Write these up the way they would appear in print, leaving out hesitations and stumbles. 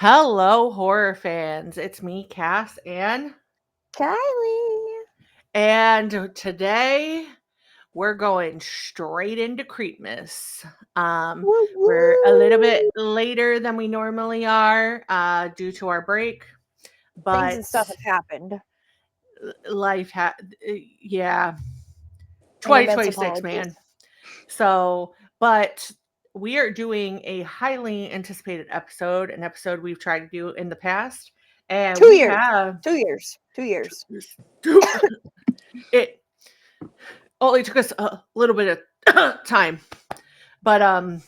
Hello, horror fans. It's me, Cass, Kylee. and today we're going straight into Creepmas. Woo We're a little bit woo. later than we normally are due to our break, Things but and stuff have happened. life yeah, In immense 2026, man. apologies. But we are doing a highly anticipated episode, an episode we've tried to do in the past, and 2 we years. have 2 years. 2 years. it only took us a little bit of time, but I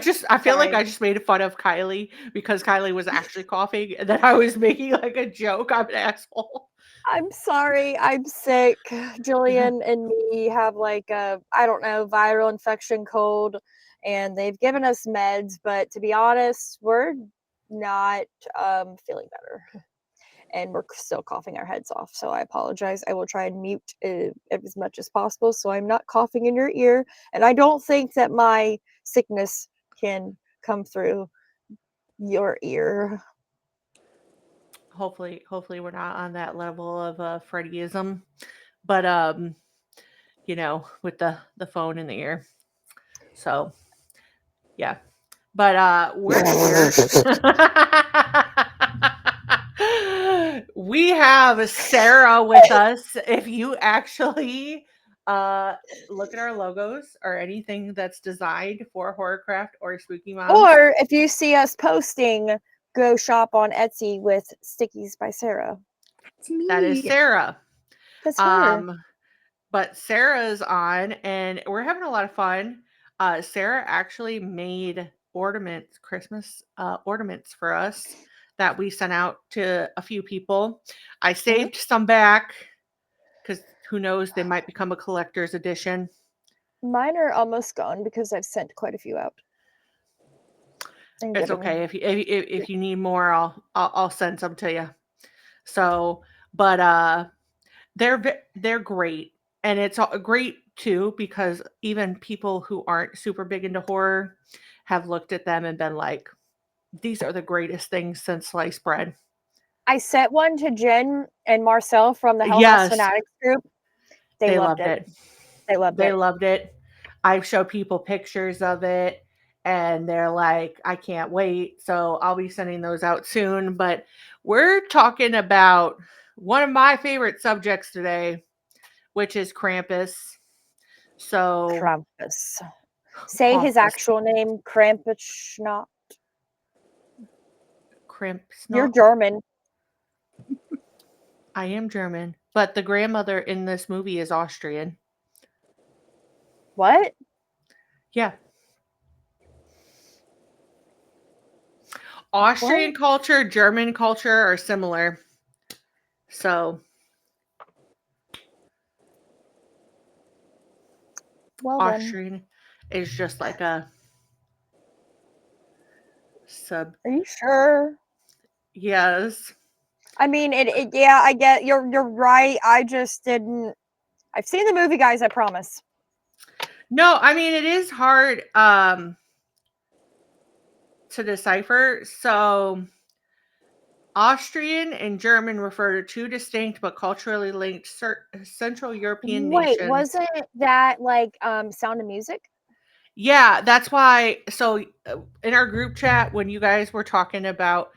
feel like Sorry. I just made fun of Kylee because Kylee was actually coughing and then I was making like a joke. I'm an asshole. I'm sorry. I'm sick. Jillian and me have like a, I don't know, viral infection cold, and they've given us meds, but to be honest, we're not feeling better. And we're still coughing our heads off. So I apologize. I will try and mute as much as possible so I'm not coughing in your ear. And I don't think that my sickness can come through your ear. Hopefully we're not on that level of Freddyism, but with the phone in the ear. So yeah, but we're here. We have Serra with us. If you actually look at our logos or anything that's designed for Horrorcraft or Spooky Moms, Or if you see us posting, go shop on Etsy with Stickies by Serra. It's me. that is Serra. That's her. But Sarah's on, and we're having a lot of fun. Sarah actually made Christmas ornaments for us that we sent out to a few people. I saved some back because who knows, they might become a collector's edition. Mine are almost gone because I've sent quite a few out. It's okay if you need more, I'll send some to you. So, but they're great, and it's great too because even people who aren't super big into horror have looked at them and been like, these are the greatest things since sliced bread. I sent one to Jen and Marcel from the Hell House Yes, Fanatics group. They loved it. it. They loved They it. loved it. I've showed people pictures of it and they're like, I can't wait. So I'll be sending those out soon. But we're talking about one of my favorite subjects today, which is Krampus. So Krampus. Say his actual name, Krampus. Krampus. You're German. I am German, but the grandmother in this movie is Austrian. What? Yeah. Austrian culture, German culture are similar. So, well, Austrian is just like a sub. Are you sure? Yes. I mean, yeah, I get you're right. I just didn't. I've seen the movie, guys. I promise. No, I mean it is hard to decipher. So Austrian and German refer to two distinct but culturally linked Central European nations. Wait, wasn't that like Sound of Music? Yeah, that's why. So in our group chat, when you guys were talking about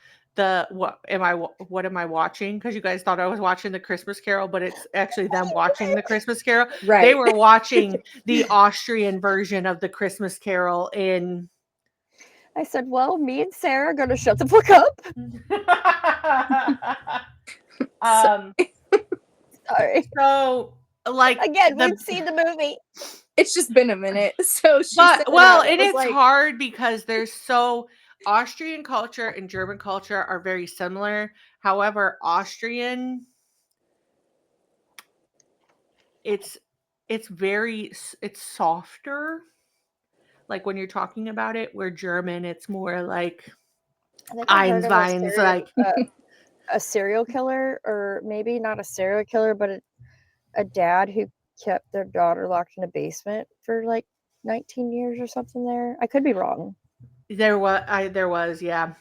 what am I watching, because you guys thought I was watching the Christmas Carol, but it's actually them watching the Christmas Carol. Right. They were watching the Austrian version of the Christmas Carol in. I said, well, me and Sarah are going to shut the fuck up. Sorry. So, like, again, we've seen the movie. It's just been a minute. So she and it's like, hard because there's Austrian culture and German culture are very similar. However, Austrian, it's softer. Like when you're talking about it, where German, it's more like Einstein's, like a serial killer, or maybe not a serial killer, but a dad who kept their daughter locked in a basement for like 19 years or something there. I could be wrong. There was, yeah.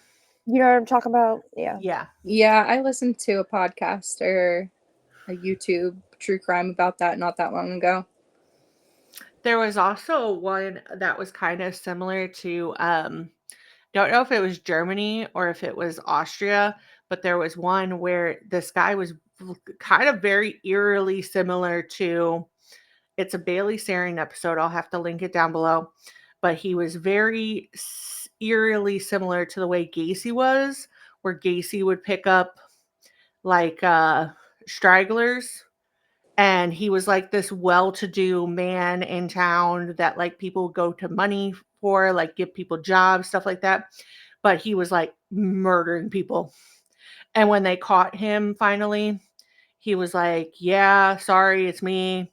You know what I'm talking about? Yeah. Yeah. Yeah, I listened to a podcast or a YouTube true crime about that not that long ago. There was also one that was kind of similar to don't know if it was Germany or if it was Austria, but there was one where this guy was kind of very eerily similar to, it's a Bailey Sarian episode. I'll have to link it down below. But he was very eerily similar to the way Gacy was, where Gacy would pick up like stragglers, and he was like this well-to-do man in town that like people go to money for, like give people jobs, stuff like that. But he was like murdering people. And when they caught him finally, he was like, yeah, sorry, it's me.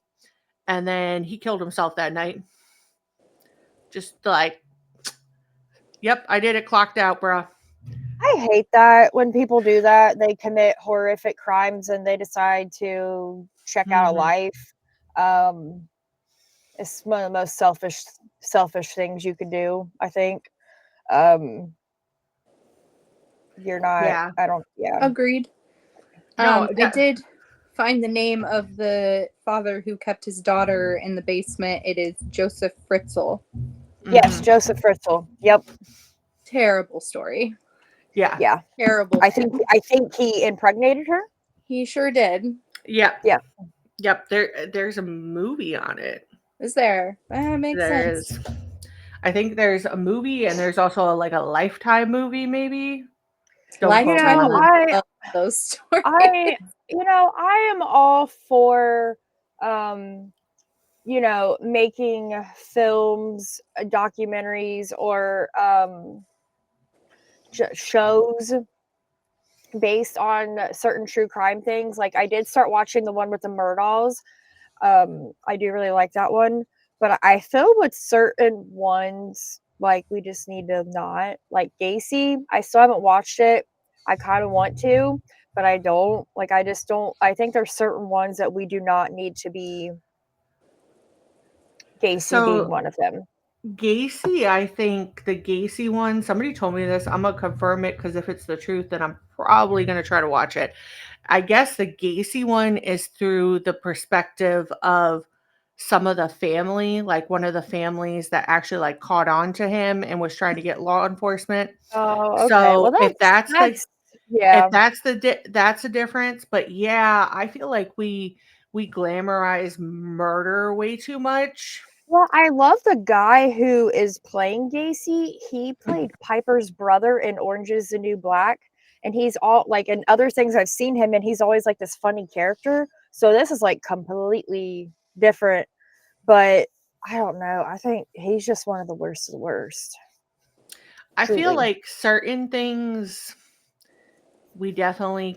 And then he killed himself that night. Just like, yep, I did it, clocked out, bro. I hate that when people do that. They commit horrific crimes and they decide to check out of Mhm. life. It's one of the most selfish things you can do, I think. You're not. Yeah. I don't. Yeah. Agreed. No, I did find the name of the father who kept his daughter in the basement. It is Joseph Fritzl. Yes, Mhm. Joseph Fritzl. Yep. Terrible story. Yeah. Yeah. Terrible. I think he impregnated her. He sure did. Yeah. Yeah. Yep. There's a movie on it. Is there? That makes There sense. is. I think there's a movie and there's also like a Lifetime movie, maybe. Don't quote me Lifetime on would that. love those stories. I am all for making films, documentaries, or shows based on certain true crime things. Like I did start watching the one with the Murdals. I do really like that one, but I feel with certain ones, like we just need to not, like Gacy. I still haven't watched it. I kind of want to, but I don't. Like I just don't. I think there's certain ones that we do not need to be. Gacy being So one of them. Gacy, I think the Gacy one, somebody told me this. I'm gonna confirm it because if it's the truth, then I'm probably gonna try to watch it. I guess the Gacy one is through the perspective of some of the family, like one of the families that actually like caught on to him and was trying to get law enforcement. Oh, okay. Well, So if that's yeah. that's the difference. But yeah, I feel like we glamorize murder way too much. Well, I love the guy who is playing Gacy. He played Piper's brother in Orange is the New Black. And he's all like, in other things I've seen him, and he's always like this funny character. So this is like completely different. But I don't know. I think he's just one of the worst of the worst. I feel Truly. like certain things we definitely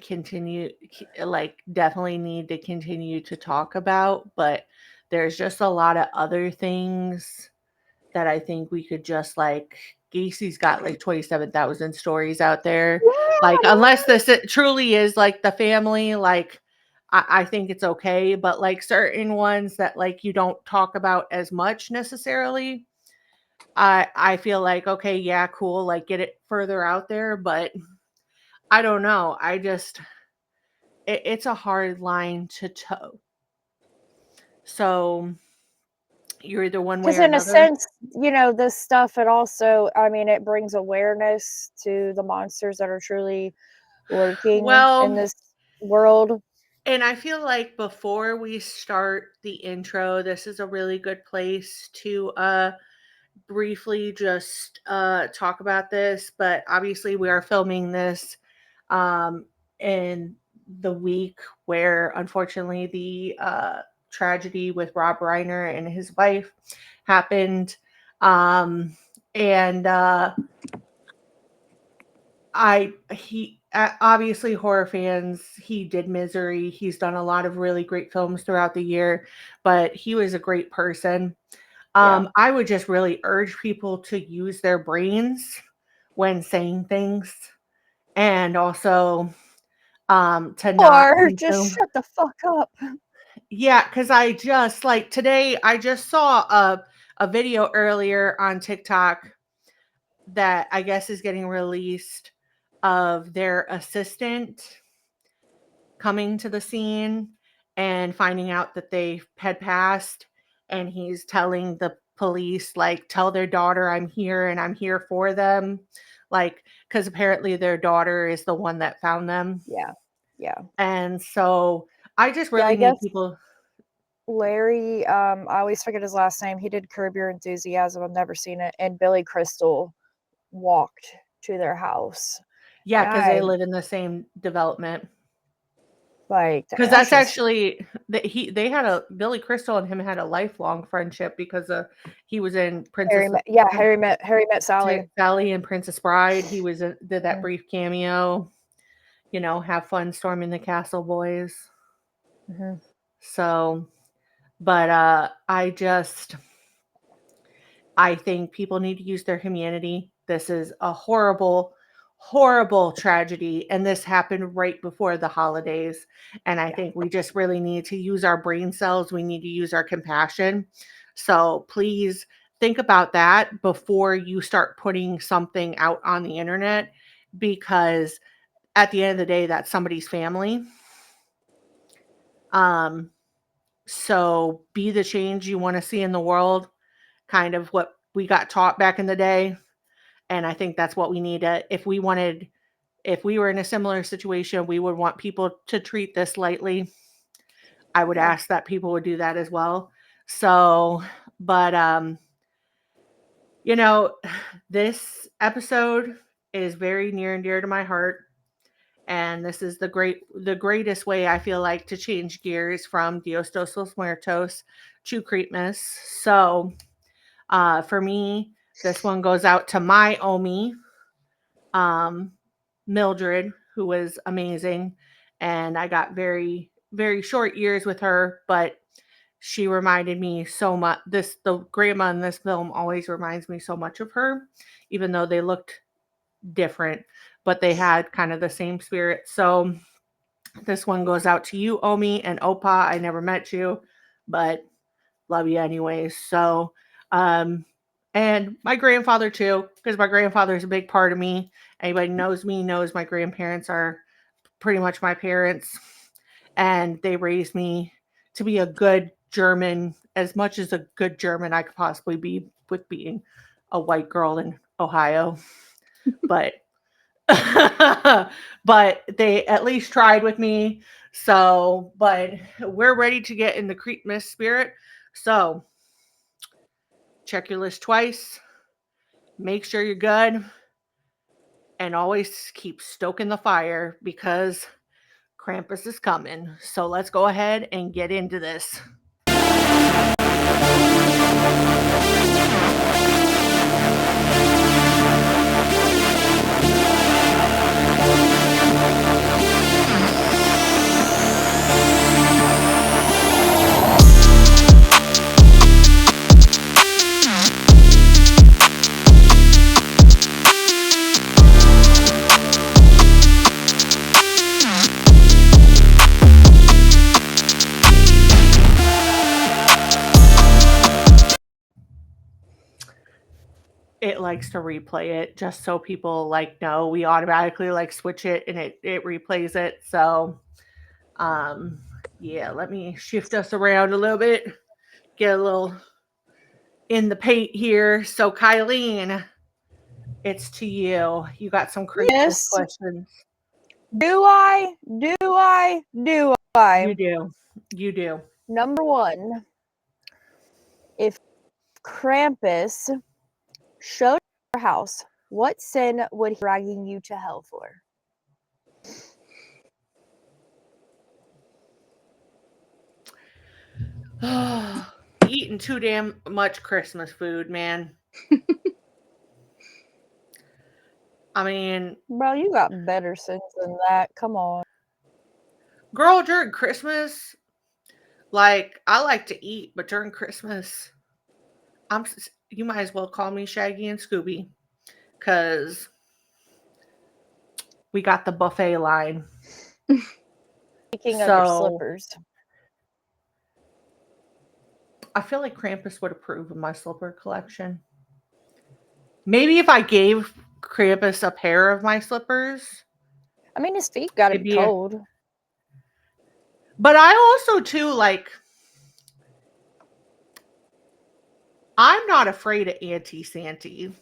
definitely need to continue to talk about, but there's just a lot of other things that I think we could just like, Gacy's got like 27,000 stories out there. Like Yeah, unless this truly is like the family, like I think it's okay, but like certain ones that like you don't talk about as much necessarily, I feel like okay, yeah, cool, like get it further out there, but I don't know. It's a hard line to toe. So you're either one way because or in a another. sense, this stuff, it also, I mean, it brings awareness to the monsters that are truly lurking in Well, this world. and I feel like before we start the intro, this is a really good place to briefly just talk about this. But obviously, we are filming this in the week where, unfortunately, the tragedy with Rob Reiner and his wife happened. And obviously horror fans, he did Misery. He's done a lot of really great films throughout the year, but he was a great person. I would just really urge people to use their brains when saying things, and also to not Or just consume. shut the fuck up. Yeah, because I just today I just saw a video earlier on TikTok that I guess is getting released of their assistant coming to the scene and finding out that they had passed, and he's telling the police, like, tell their daughter I'm here and I'm here for them, like, because apparently their daughter is the one that found them. Yeah. And so I just Yeah, I really need guess people. Larry, I always forget his last name. He did Curb Your Enthusiasm. I've never seen it. And Billy Crystal walked to their house. Yeah, And because they live in the same development. Because that's actually they had a Billy Crystal and him had a lifelong friendship because he was in Harry met Sally. Sally and Princess Bride. He was did that brief cameo. Have fun storming the castle, boys. Mm-hmm. So, but I think people need to use their humanity. This is a horrible, horrible tragedy, and this happened right before the holidays. And I think we just really need to use our brain cells. We need to use our compassion. So please think about that before you start putting something out on the internet, because at the end of the day, that's somebody's family. So be the change you want to see in the world, kind of what we got taught back in the day. And I think that's what we need to, if we were in a similar situation, we would want people to treat this lightly. I would ask that people would do that as well. So, but, this episode is very near and dear to my heart. And this is the greatest way I feel like to change gears from Dios de los Muertos to Creepmas. So, for me, this one goes out to my Omi, Mildred, who was amazing. And I got very, very short years with her, but she reminded me so much. The grandma in this film always reminds me so much of her, even though they looked different, but they had kind of the same spirit. So this one goes out to you, Omi, and Opa. I never met you, but love you anyways. So, and my grandfather too, because my grandfather is a big part of me. Anybody knows me knows my grandparents are pretty much my parents, and they raised me to be a good German, as much as a good German I could possibly be with being a white girl in Ohio. But but they at least tried with me. So, but we're ready to get in the Creepmas spirit. So check your list twice. Make sure you're good. And always keep stoking the fire, because Krampus is coming. So let's go ahead and get into this. It likes to replay it just so people know. We automatically switch it and it replays it. So yeah, let me shift us around a little bit, get a little in the paint here. So Kylee, it's to you. You got some Christmas questions. Do I? You do. Number one, if Krampus showed up at your house, what sin would he be dragging you to hell for? Eating too damn much Christmas food, man. I mean, bro, you got better sins than that. Come on. Girl, during Christmas, I like to eat, but during Christmas, you might as well call me Shaggy and Scooby, because we got the buffet line. Speaking of your slippers, I feel like Krampus would approve of my slipper collection. Maybe if I gave Krampus a pair of my slippers, I mean, his feet got to it'd be be. cold. But I also too like. I'm not afraid of Auntie Santy.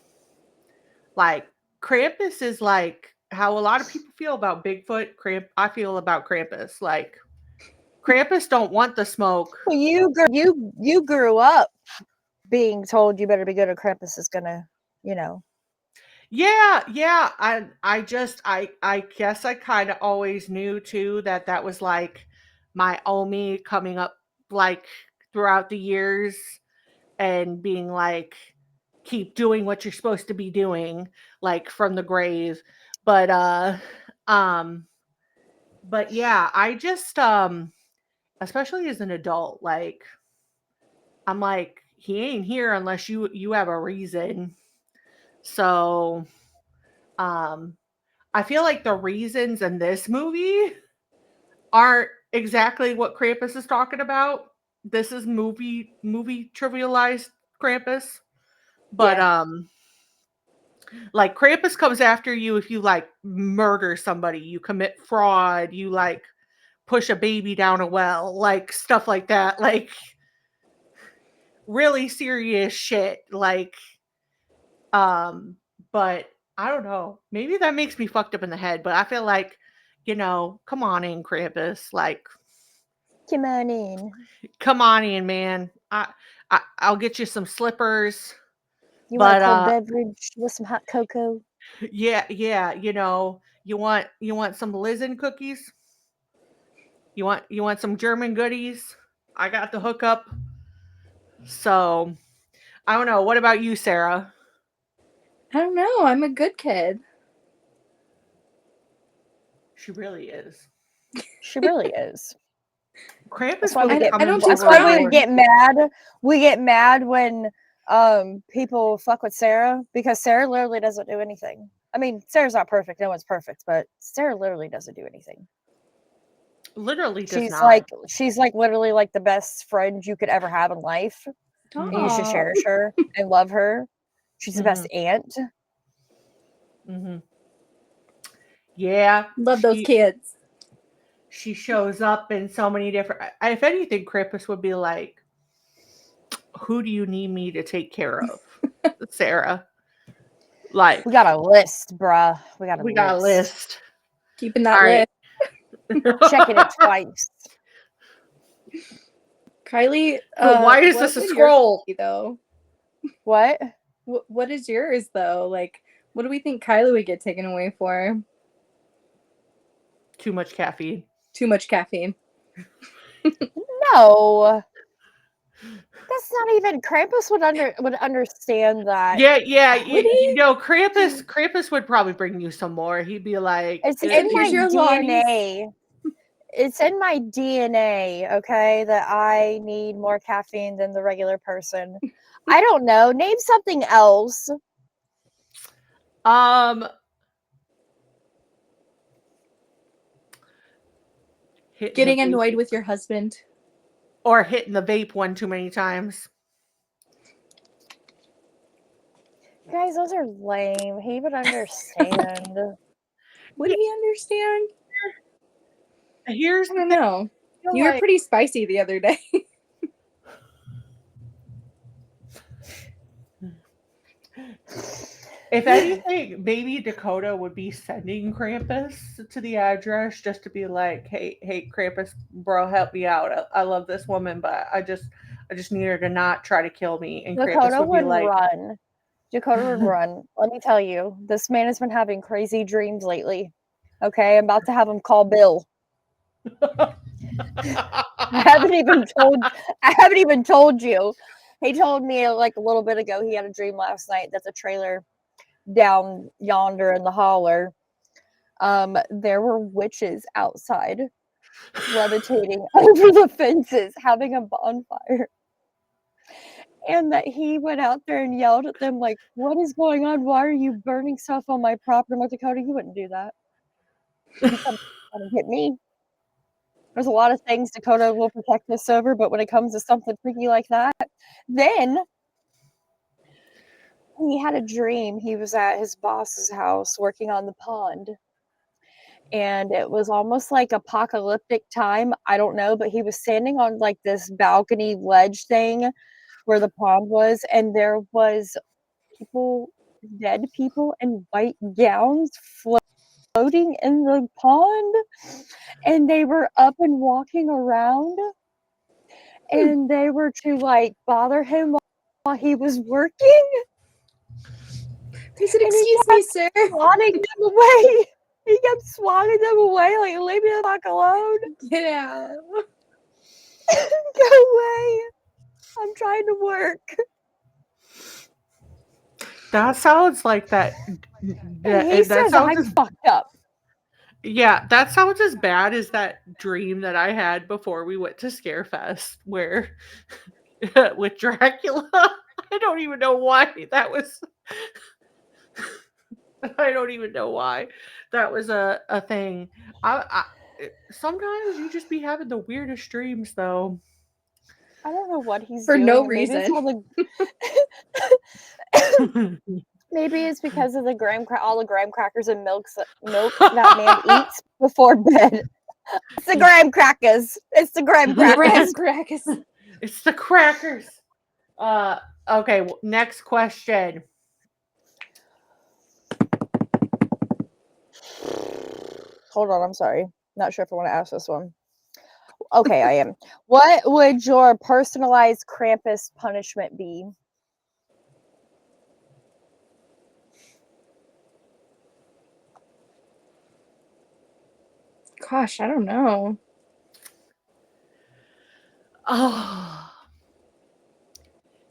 Like Krampus is like how a lot of people feel about Bigfoot. I feel about Krampus. Like Krampus don't want the smoke. Well, you grew up being told you better be good, or Krampus is gonna, Yeah. I guess I kind of always knew too that was like my Omi coming up like throughout the years and being like, keep doing what you're supposed to be doing, like from the grave. But um but yeah, I just especially as an adult, like I'm like, he ain't here unless you have a reason. So um I feel like the reasons in this movie aren't exactly what Krampus is talking about. This is movie trivialized Krampus. But Yeah. like Krampus comes after you if you like murder somebody, you commit fraud, you like push a baby down a well, like stuff like that, like really serious shit. Like, but I don't know. Maybe that makes me fucked up in the head, but I feel like, come on in, Krampus. Like, Come on in. come on in, man. I'll get you some slippers. You want a cold But beverage with some hot cocoa? yeah, you want some Lizen cookies? You want some German goodies? I got the hookup. So, I don't know. What about you, Sarah? I don't know. I'm a good kid. She really is. She really is. Krampus That's why we really get. I don't That's think why so. we get mad. We get mad when people fuck with Sarah, because Sarah literally doesn't do anything. I mean, Sarah's not perfect. No one's perfect, but Sarah literally doesn't do anything. Literally does She's not. like literally like the best friend you could ever have in life. And you should Aw. cherish her and love her. She's the best aunt. Mm-hmm. Yeah. Love those kids. She shows up in so many different. If anything, Krampus would be like, "Who do you need me to take care of, Sarah?" Like, We got a list, bruh. We got a list. Keeping that All right. list. Checking it twice. Kylee, Why is what this a would yours scroll? be, though? What? What is yours, though? Like, what do we think Kylie would get taken away for? Too much caffeine. Too much caffeine. No. That's not even. Krampus would understand that. Yeah. Would he? Krampus would probably bring you some more. He'd be like, It's in And my here's your Lonnie's. DNA. It's in my DNA, okay, that I need more caffeine than the regular person. I don't know. Name something else. Getting annoyed with your husband. or hitting the vape one too many times. Guys, those are lame. He would understand. Would he understand? Here's I don't know. You were pretty spicy the other day. If anything, maybe Dakota would be sending Krampus to the address just to be like, hey, Krampus, bro, help me out. I love this woman, but I just need her to not try to kill me. And Dakota Krampus would be like, run. Dakota would run. Let me tell you, this man has been having crazy dreams lately. Okay, I'm about to have him call Bill. I haven't even told you. He told me like a little bit ago he had a dream last night that's a trailer down yonder in the holler. There were witches outside levitating over the fences having a bonfire. And that he went out there and yelled at them like, "What is going on? Why are you burning stuff on my property?" I'm like, Dakota, you wouldn't do that. You come and hit me. There's a lot of things Dakota will protect us over, but when it comes to something freaky like that, then he had a dream. He was at his boss's house working on the pond. And it was almost like apocalyptic time. I don't know, but he was standing on like this balcony ledge thing where the pond was, and there was people, dead people in white gowns floating in the pond, and they were up and walking around, and they were to like bother him while he was working. He said, And he "Excuse me, sir." swatting them away. He kept swatting them away, like, leave me the fuck alone. Get out. Go away. I'm trying to work. That sounds like that. And he says I'm fucked up. Yeah, that sounds as bad as that dream that I had before we went to Scarefest, where with Dracula. I don't even know why that was. I don't even know why that was a thing. Sometimes you just be having the weirdest dreams, though. I don't know what he's For doing. no Maybe it's reason. Maybe it's because of all the graham crackers and milk that man eats before bed. It's the graham crackers. It's the graham Graham crackers. crackers. It's the crackers. Okay, next question. Hold on, I'm sorry. Not sure if I want to ask this one. Okay, I am. What would your personalized Krampus punishment be? Gosh, I don't know. Oh.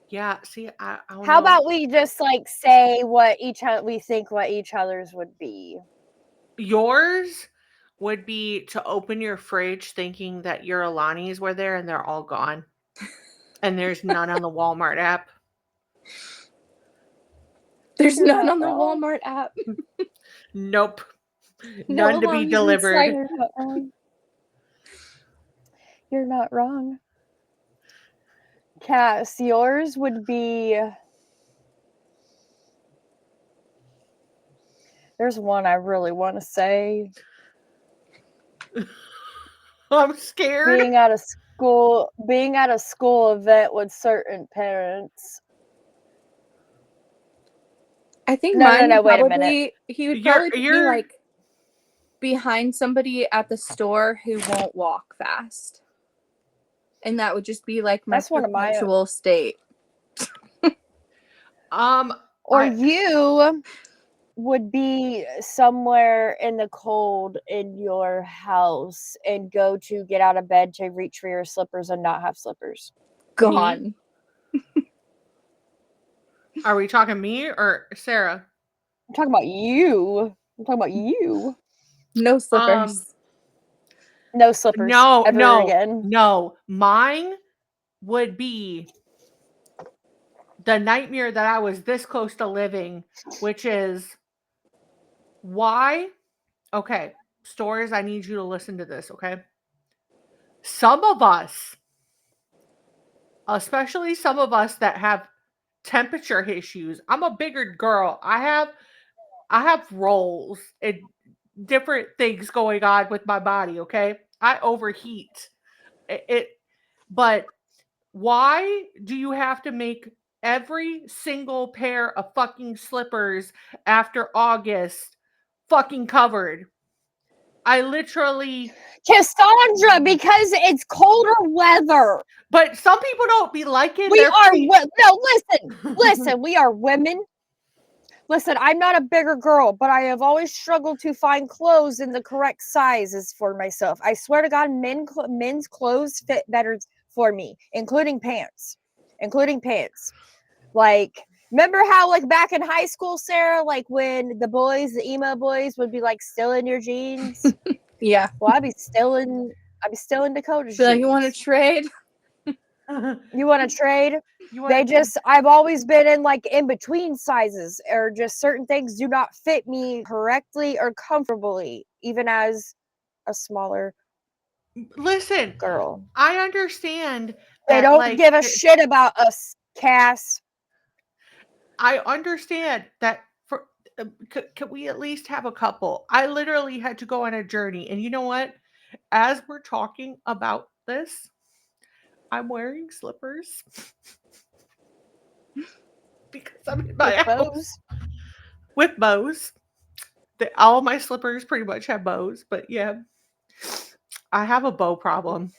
Yeah, see, I don't How know. about we just like say what we think what each other's would be? Yours would be to open your fridge thinking that your Alani's were there and they're all gone. And there's none on the Walmart app. There's You're none not on the wrong. Walmart app. Nope. No None to be Alani's in delivered. sight. You're not wrong. You're not wrong. Cass, yours would be. There's one I really want to say. I'm scared. Being at a school event with certain parents. I think No, mine would wait a minute. probably he would probably be like behind somebody at the store who won't walk fast. And that would just be like my That's one of my perpetual state. Or you would be somewhere in the cold in your house and go to get out of bed to reach for your slippers and not have slippers. Gone. Are we talking me or Sarah? I'm talking about you. No slippers. No slippers. No. Again. No. Mine would be the nightmare that I was this close to living, which is why. Okay, stores, I need you to listen to this, okay? Some of us, especially some of us that have temperature issues. I'm a bigger girl. I have rolls and different things going on with my body, okay? I overheat. But why do you have to make every single pair of fucking slippers after August fucking covered? I literally... Cassandra, because it's colder weather. But some people don't be liking listen, we are women. Listen, I'm not a bigger girl, but I have always struggled to find clothes in the correct sizes for myself. I swear to God, men's clothes fit better for me, including pants. Like, remember how like back in high school, Sarah, like when the emo boys would be like still in your jeans? Yeah. Well, I'd be still in Dakota's jeans. Like, you want to trade? You want to trade? I've always been in like in between sizes, or just certain things do not fit me correctly or comfortably, even as a smaller girl. I understand. They don't give a shit about us, Cass. I understand that for could we at least have a couple? I literally had to go on a journey, and you know what? As we're talking about this, I'm wearing slippers because I'm in my With house bows. with bows. All my slippers pretty much have bows, but yeah, I have a bow problem.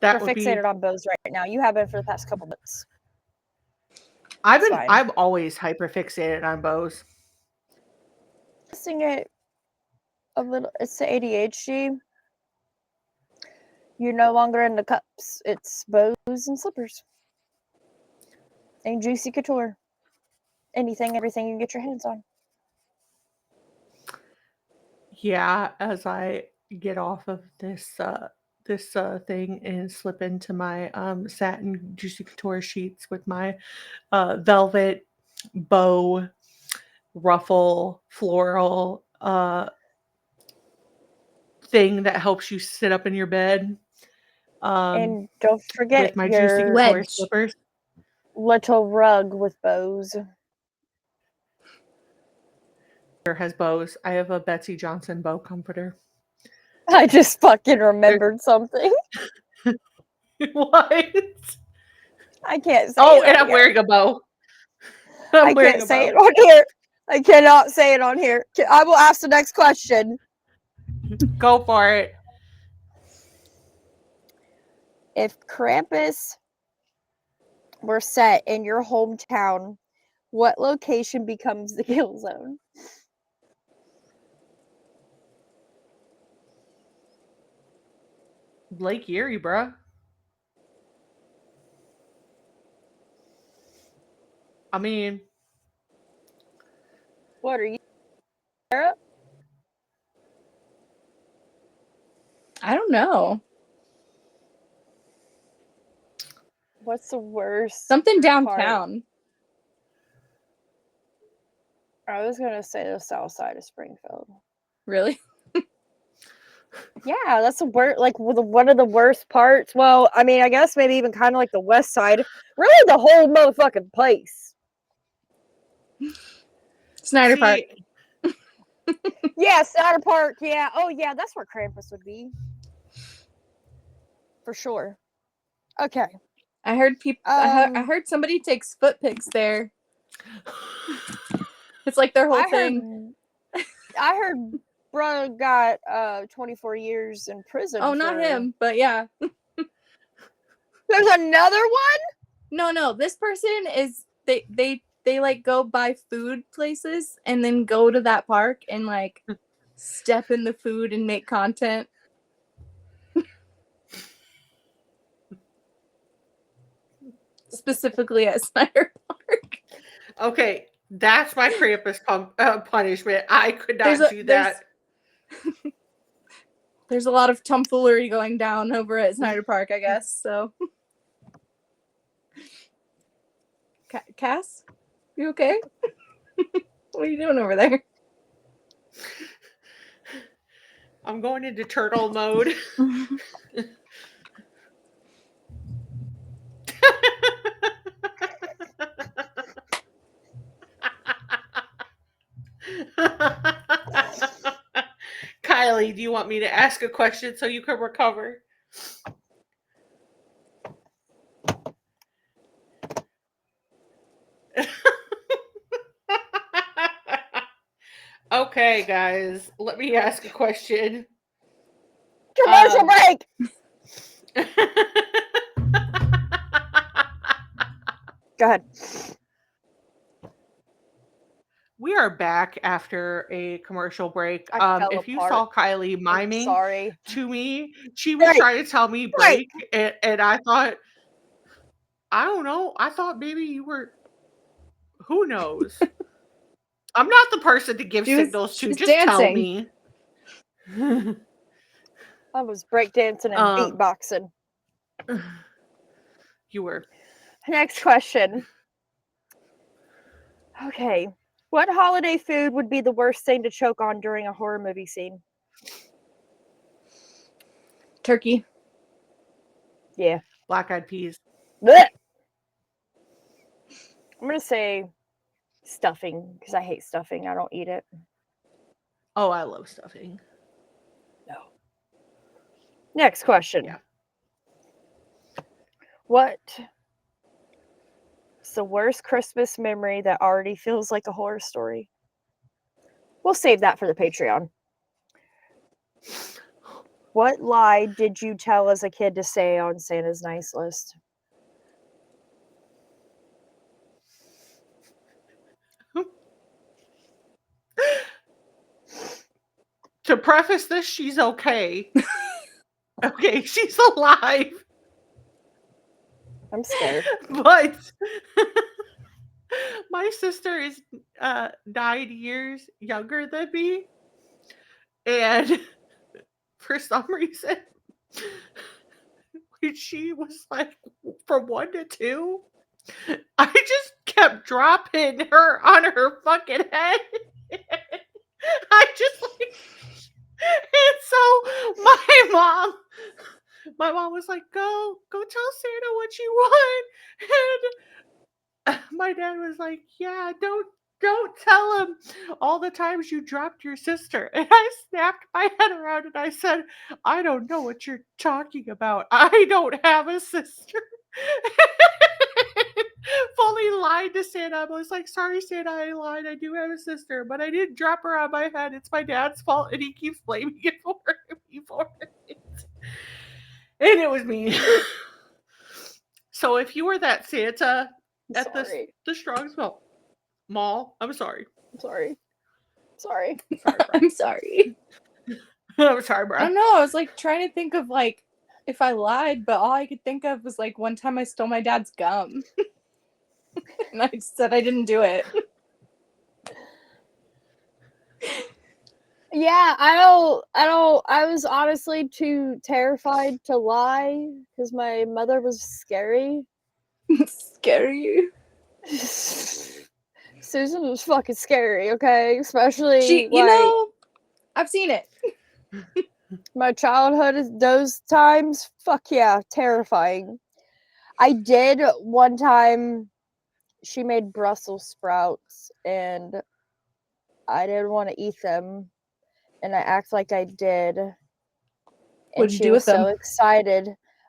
You're That would be. fixated on bows right now. You have been for the past couple months. I've It's been. fine. I'm always hyper fixated on bows. Sing it a little. It's the ADHD. You're no longer in the cups. It's bows and slippers. And juicy couture. Anything, everything you can get your hands on. Yeah, as I get off of this thing and slip into my satin juicy couture sheets with my velvet bow ruffle floral thing that helps you sit up in your bed And don't forget with my juicy your couture Wedge. slippers. little rug with bows. Has bows. I have a Betsy Johnson bow comforter. I just fucking remembered something. What? I can't say Oh, it and on I'm here. wearing a bow. I can't say it on here. I cannot say it on here. I will ask the next question. Go for it. If Krampus were set in your hometown, what location becomes the kill zone? Lake Erie, bruh. I mean, What are you, Sarah? I don't know. What's the worst? Something downtown. I was gonna say the south side of Springfield. Really? Yeah, that's the worst. Like one of the worst parts. Well, I mean, I guess maybe even kind of like the west side. Really, the whole motherfucking place. Snyder Park. Yeah, Snyder Park. Yeah. Oh, yeah. That's where Krampus would be. For sure. Okay. I heard people. I heard somebody takes foot pics there. It's like their whole thing. I heard bro got 24 years in prison. Oh, not him, but yeah. There's another one? No. This person is they like go buy food places and then go to that park and like step in the food and make content. Specifically at Snyder Park. Okay, that's my Krampus punishment. I could not do that. There's a lot of tomfoolery going down over at Snyder Park, I guess. So, Cass, you okay? What are you doing over there? I'm going into turtle mode. Kylie, do you want me to ask a question so you can recover? Okay, guys, let me ask a question. Commercial break! Go ahead. We are back after a commercial break. If you apart. saw Kylie miming to me, she was trying to tell me break, and I thought, I don't know. I thought maybe you were. Who knows? I'm not the person to give signals to. Just dancing. Tell me. I was breakdancing and beatboxing. You were. Next question. Okay. What holiday food would be the worst thing to choke on during a horror movie scene? Turkey. Yeah. Black-eyed peas. Blech. I'm gonna say stuffing because I hate stuffing. I don't eat it. Oh, I love stuffing. No. Next question. Yeah. What's the worst Christmas memory that already feels like a horror story? We'll save that for the Patreon. What lie did you tell as a kid to say on Santa's nice list? To preface this, she's okay. Okay, she's alive. I'm scared. But my sister is 9 years younger than me. And for some reason, when she was like from 1 to 2, I just kept dropping her on her fucking head. I just like, and so my mom was like, go tell Santa what you want. And my dad was like, yeah, don't tell him all the times you dropped your sister. And I snapped my head around and I said, I don't know what you're talking about. I don't have a sister. Fully lied to Santa. I was like, sorry, Santa, I lied. I do have a sister, but I didn't drop her on my head. It's my dad's fault, and he keeps blaming it for me for it. And it was me. So if you were that Santa at the Strongsville Mall, I'm sorry. Sorry. I'm sorry. I'm sorry, bro. I don't know. I was like trying to think of like if I lied, but all I could think of was like one time I stole my dad's gum. And I said I didn't do it. Yeah, I was honestly too terrified to lie because my mother was scary. Scary. Susan was fucking scary, okay? Especially You know, I've seen it. my childhood, those times, fuck yeah, terrifying. I did one time, she made Brussels sprouts and I didn't want to eat them. And I act like I did. And What'd you she do was with them? so excited.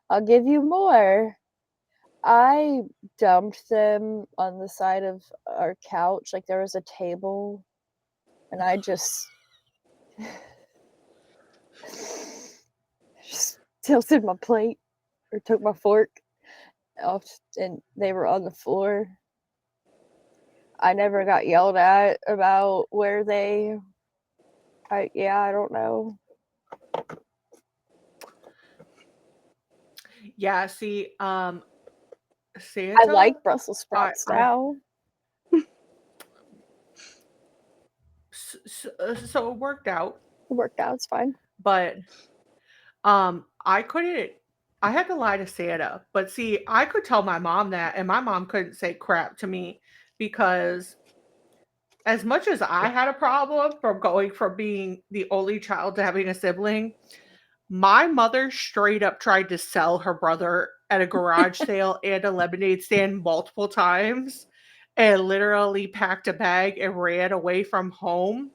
I'll give you more. I dumped them on the side of our couch. Like there was a table. And I just tilted my plate or took my fork off and they were on the floor. I never got yelled at about where they I don't know. Yeah, see, Santa. I like Brussels sprouts now. So it worked out. It worked out, it's fine. But I had to lie to Santa. But see, I could tell my mom that, and my mom couldn't say crap to me because as much as I had a problem from going from being the only child to having a sibling, my mother straight up tried to sell her brother at a garage sale and a lemonade stand multiple times and literally packed a bag and ran away from home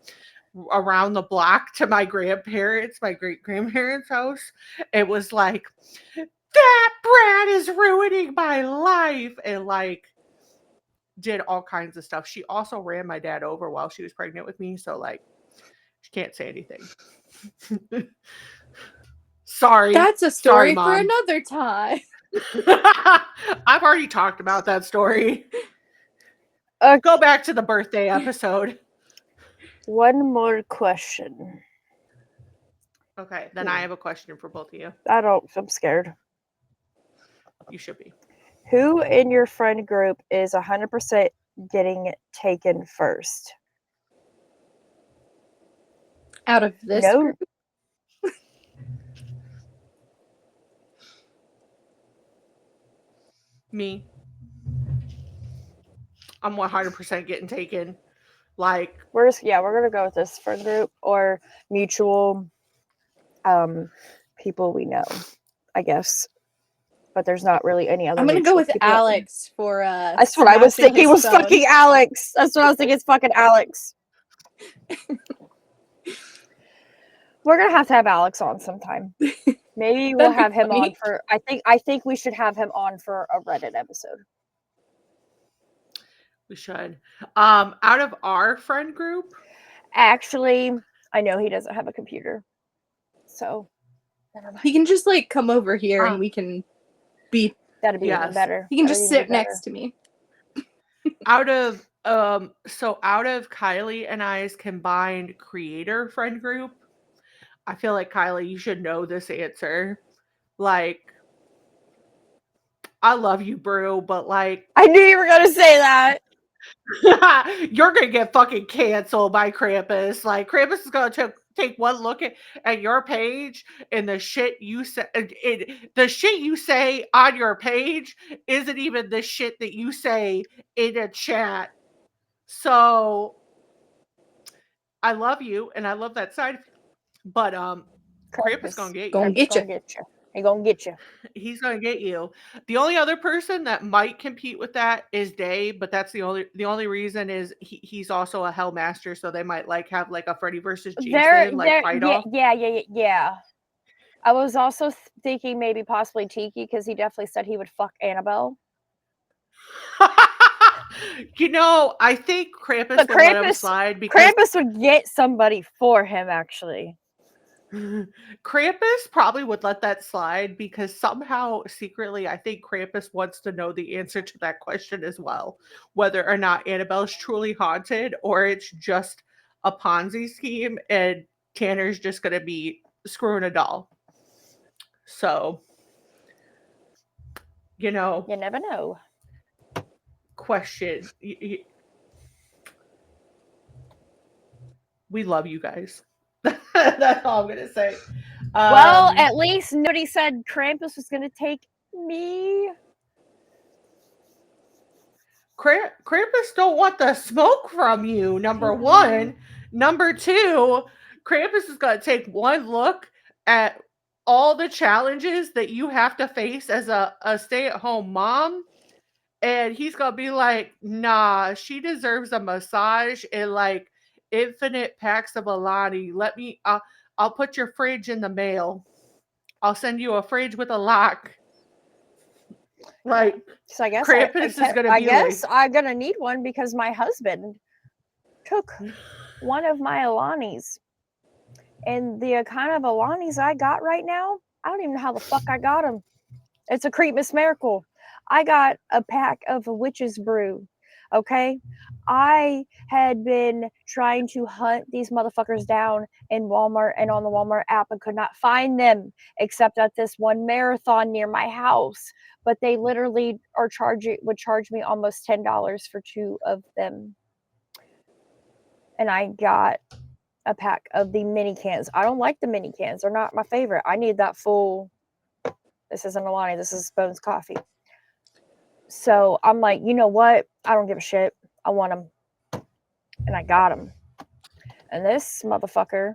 around the block to my grandparents, my great grandparents' house. It was like, that brat is ruining my life. And like, did all kinds of stuff. She also ran my dad over while she was pregnant with me. So like, she can't say anything. Sorry. That's a story Sorry, for another time. I've already talked about that story. Go back to the birthday episode. One more question. Okay, then I have a question for both of you. I'm scared. You should be. Who in your friend group is 100% getting taken first? Out of this No. group? Me. I'm 100% getting taken. Like, we're gonna go with this friend group or mutual people we know, I guess. but there's not really any other. I'm gonna go mutual with people. Alex for That's what I was smashing thinking. his Was phone. fucking Alex. That's what I was thinking. It's fucking Alex. We're gonna have to have Alex on sometime. Maybe we'll That'd be have him on funny. for. I think we should have him on for a Reddit episode. We should. Out of our friend group, Actually, I know he doesn't have a computer, so never mind. He can just like come over here Ah. and we can be. That'd be even Yes. better. He can That'd just even sit be next to me. out of Kylie and I's combined creator friend group, I feel like Kylie, you should know this answer. Like, I love you, Brew, but like, I knew you were gonna say that. you're gonna get fucking canceled by Krampus. Like, Krampus is gonna take one look at your page, and the shit you say, the shit you say on your page isn't even the shit that you say in a chat. So, I love you, and I love that side, but Krampus gonna get you. Gonna get you. He gonna get you. He's gonna get you. The only other person that might compete with that is Dave, but that's the only reason is he's also a Hellmaster, so they might like have like a Freddy versus Jason fight off. Yeah. I was also thinking maybe possibly Tiki because he definitely said he would fuck Annabelle. You know, I think Krampus would let him slide because Krampus would get somebody for him actually. Krampus probably would let that slide because somehow secretly I think Krampus wants to know the answer to that question as well, whether or not Annabelle's truly haunted or it's just a Ponzi scheme and Tanner's just gonna be screwing a doll. So, you know, You never know. question. We love you guys. That's all I'm gonna say. Well, at least nobody said Krampus was gonna take me. Krampus don't want the smoke from you, number one. Number two, Krampus is going to take one look at all the challenges that you have to face as a stay-at-home mom, and he's going to be like, nah, she deserves a massage and like infinite packs of Alani. I'll put your fridge in the mail. I'll send you a fridge with a lock. Like, so I guess Krampus is gonna be I guess like, I'm gonna need one because my husband took one of my Alanis, and the kind of Alanis I got right now, I don't even know how the fuck I got them. It's a Creepmas miracle. I got a pack of Witch's Brew. Okay, I had been trying to hunt these motherfuckers down in Walmart and on the Walmart app and could not find them except at this one marathon near my house. But they literally would charge me almost $10 for 2 of them. And I got a pack of the mini cans. I don't like the mini cans. They're not my favorite. I need that full. This isn't Alani. This is Bones Coffee. So I'm like, you know what? I don't give a shit. I want them. And I got them. And this motherfucker,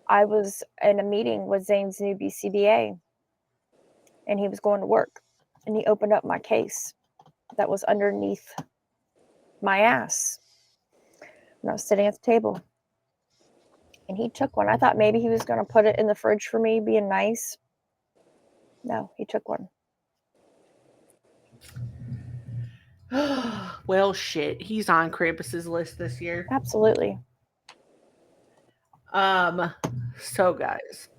I was in a meeting with Zane's new BCBA. And he was going to work. And he opened up my case that was underneath my ass. And I was sitting at the table. And he took one. I thought maybe he was going to put it in the fridge for me, being nice. No, he took one. Well, shit. He's on Krampus's list this year. Absolutely. So guys,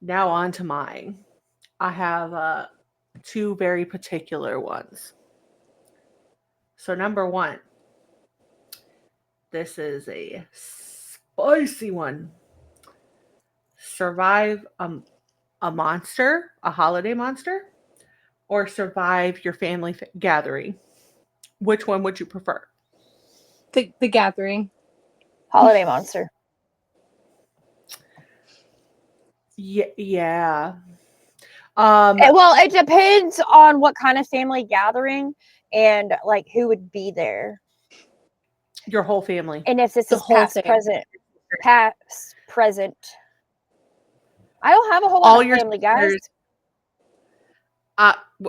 now on to mine. I have 2 very particular ones. So number 1, this is a spicy one. Survive a monster, a holiday monster, or survive your family gathering. Which one would you prefer? The gathering. Holiday monster. Yeah. Well, it depends on what kind of family gathering and like who would be there. Your whole family. And if this The is whole past, thing. present. I don't have a whole All lot of your family, guys. sisters.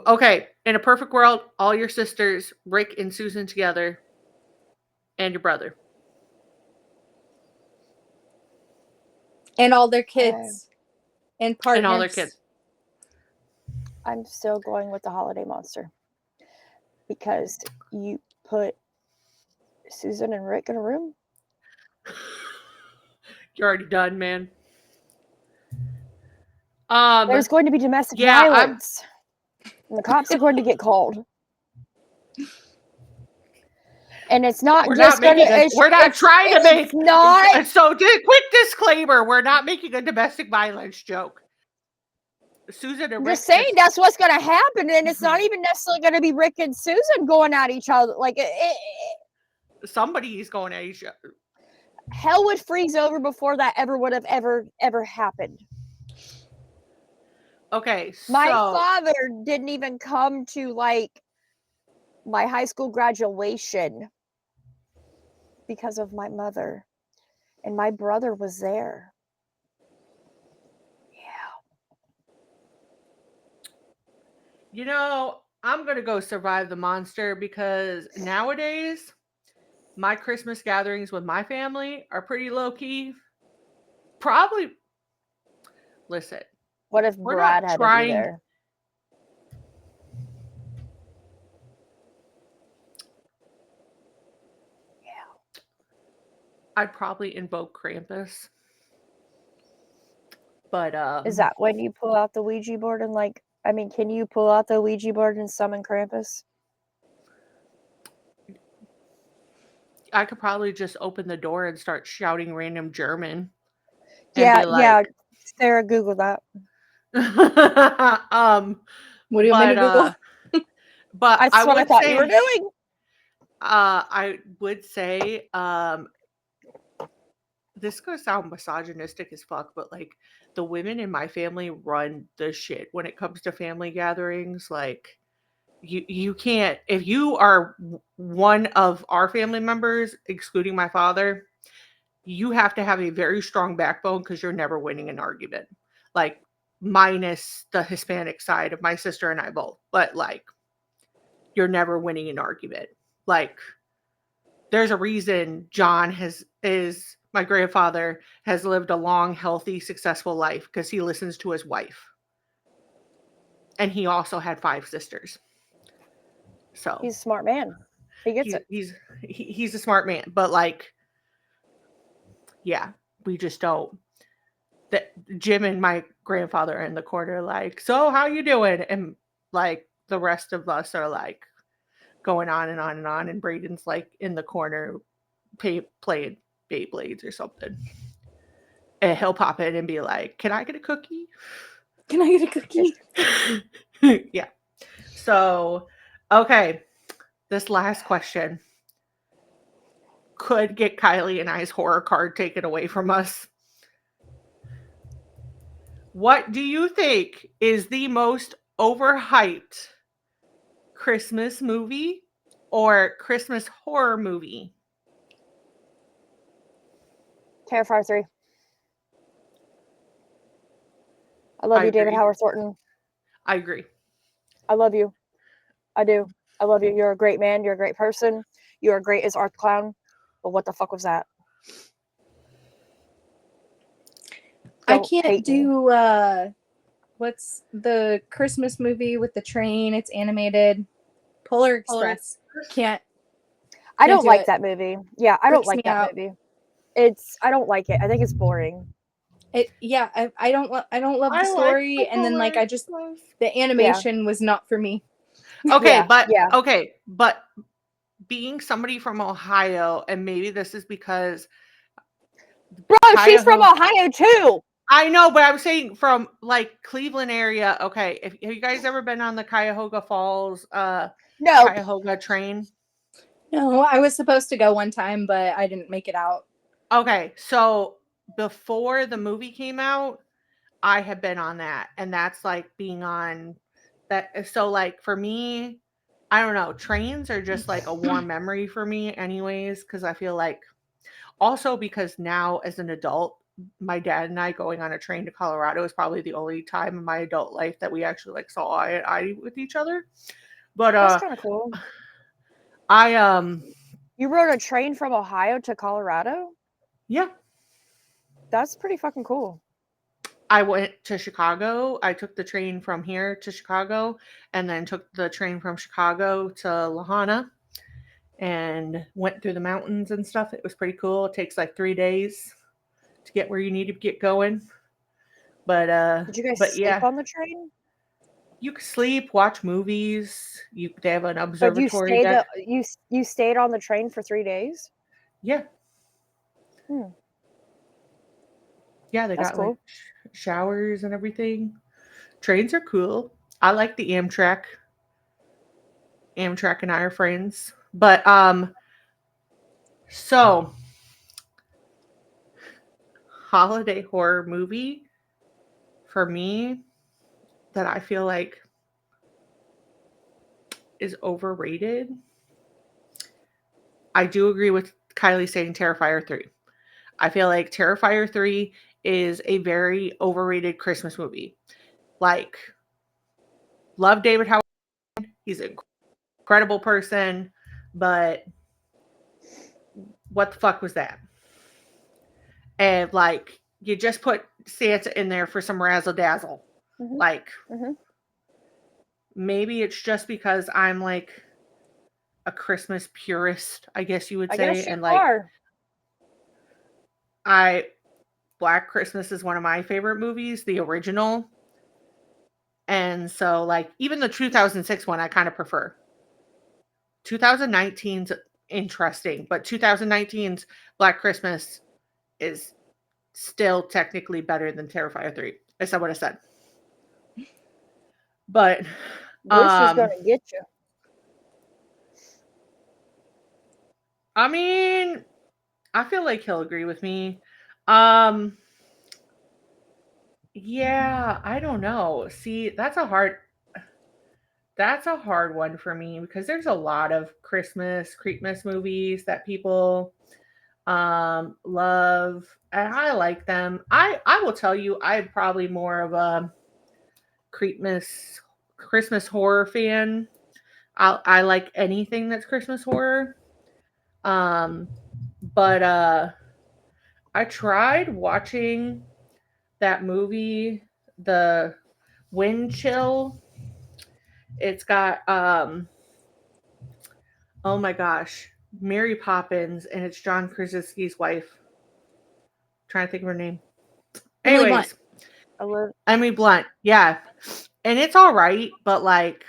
Okay, in a perfect world, all your sisters, Rick and Susan together, and your brother. And all their kids and partners. And all their kids. I'm still going with the holiday monster because you put Susan and Rick in a room. You're already done, man. There's going to be domestic violence. And the cops are going to get called. And it's not We're just not going to... We're not trying to make... not... So, quick disclaimer, we're not making a domestic violence joke. Susan and I'm Rick... just saying that's what's going to happen, and it's not even necessarily going to be Rick and Susan going at each other. Like, somebody's going at each other. Hell would freeze over before that would have ever happened. Okay, so... My father didn't even come to, like, my high school graduation because of my mother. And my brother was there. You know, I'm going to go survive the monster because nowadays, my Christmas gatherings with my family are pretty low-key. Probably... Listen. What if Brad had to be there? I'd probably invoke Krampus. But is that when you pull out the Ouija board and like, I mean, can you pull out the Ouija board and summon Krampus? I could probably just open the door and start shouting random German. Yeah, Sarah, Google that. What do you want me to Google? But that's what I thought you were doing. I would say this is gonna sound misogynistic as fuck, but like the women in my family run the shit when it comes to family gatherings. Like you can't, if you are one of our family members, excluding my father, you have to have a very strong backbone because you're never winning an argument. Like minus the Hispanic side of my sister and I both, but like you're never winning an argument. Like there's a reason John is my grandfather has lived a long, healthy, successful life because he listens to his wife. And he also had 5 sisters. So he's a smart man. He gets it. He's a smart man. But like, yeah, we just don't. Jim and my grandfather are in the corner like, so how you doing? And like the rest of us are like going on and on and on. And Braden's like in the corner playing Beyblades or something. And he'll pop in and be like, can I get a cookie? Can I get a cookie? Yeah. So, okay. This last question could get Kylie and I's horror card taken away from us. What do you think is the most overhyped Christmas movie or Christmas horror movie? Terrifier 3. I love you, David Howard Thornton. I agree. I love you. I do. I love you. You're a great man. You're a great person. You are great as Art Clown. But what the fuck was that? I can't do what's the Christmas movie with the train? It's animated. Polar Express. Can't. I don't like that movie. Yeah, I don't like that movie. I don't like it. I think it's boring. I don't love the story, like and then like the animation was not for me. Okay, but being somebody from Ohio, and maybe this is because she's from Ohio too. I know, but I'm saying from like Cleveland area. Okay, have you guys ever been on the Cuyahoga Falls Cuyahoga train? No, I was supposed to go one time, but I didn't make it out. Okay, so before the movie came out, I had been on that, and that's like being on that. So like for me, I don't know, trains are just like a warm memory for me anyways, because I feel like also because now as an adult, my dad and I going on a train to Colorado is probably the only time in my adult life that we actually like saw eye and eye with each other. But That's kind of cool. I You rode a train from Ohio to Colorado? yeah, That's pretty fucking cool. I went to Chicago. I took the train from here to Chicago and then took the train from Chicago to Lahana and went through the mountains and stuff. It was pretty cool. It takes like 3 days to get where you need to get going. But Did you guys but sleep yeah, on the train? you can sleep, watch movies. They have an But observatory deck. you stayed on the train for 3 days? Yeah. Hmm. Yeah, they That's got cool. like showers and everything. Trains are cool. I like the Amtrak. Amtrak and I are friends. But so holiday horror movie for me that I feel like is overrated. I do agree with Kylie saying Terrifier 3. I feel like Terrifier 3 is a very overrated Christmas movie. Like, love David Howard. He's an incredible person, but what the fuck was that? And like, you just put Santa in there for some razzle dazzle. Mhm. Like, Mhm. maybe it's just because I'm like a Christmas purist, I guess you would I say. guess you And like, are. Black Christmas is one of my favorite movies, the original. And so, like, even the 2006 one, I kind of prefer. 2019's interesting, but 2019's Black Christmas is still technically better than Terrifier 3. I said what I said. But Bruce is gonna get you. I mean, I feel like he'll agree with me. Yeah, I don't know. See, that's a hard one for me because there's a lot of Creepmas movies that people love and I like them. I will tell you I'm probably more of a Christmas horror fan. I like anything that's Christmas horror. But I tried watching that movie, The Wind Chill. It's got oh my gosh, Mary Poppins, and it's John Krasinski's wife. I'm trying to think of her name. Emily Anyways, Blunt. Emily Blunt, yeah, and it's all right, but like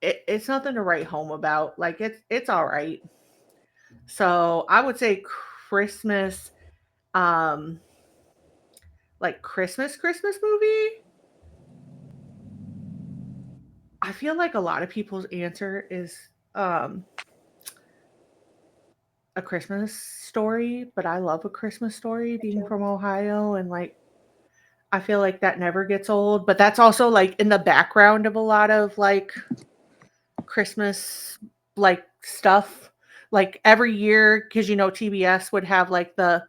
it's nothing to write home about. Like it's all right. So I would say Christmas, like Christmas movie. I feel like a lot of people's answer is A Christmas Story, but I love A Christmas Story being too. from Ohio and like I feel like that never gets old, but that's also like in the background of a lot of like Christmas like stuff. Like every year cuz TBS would have like the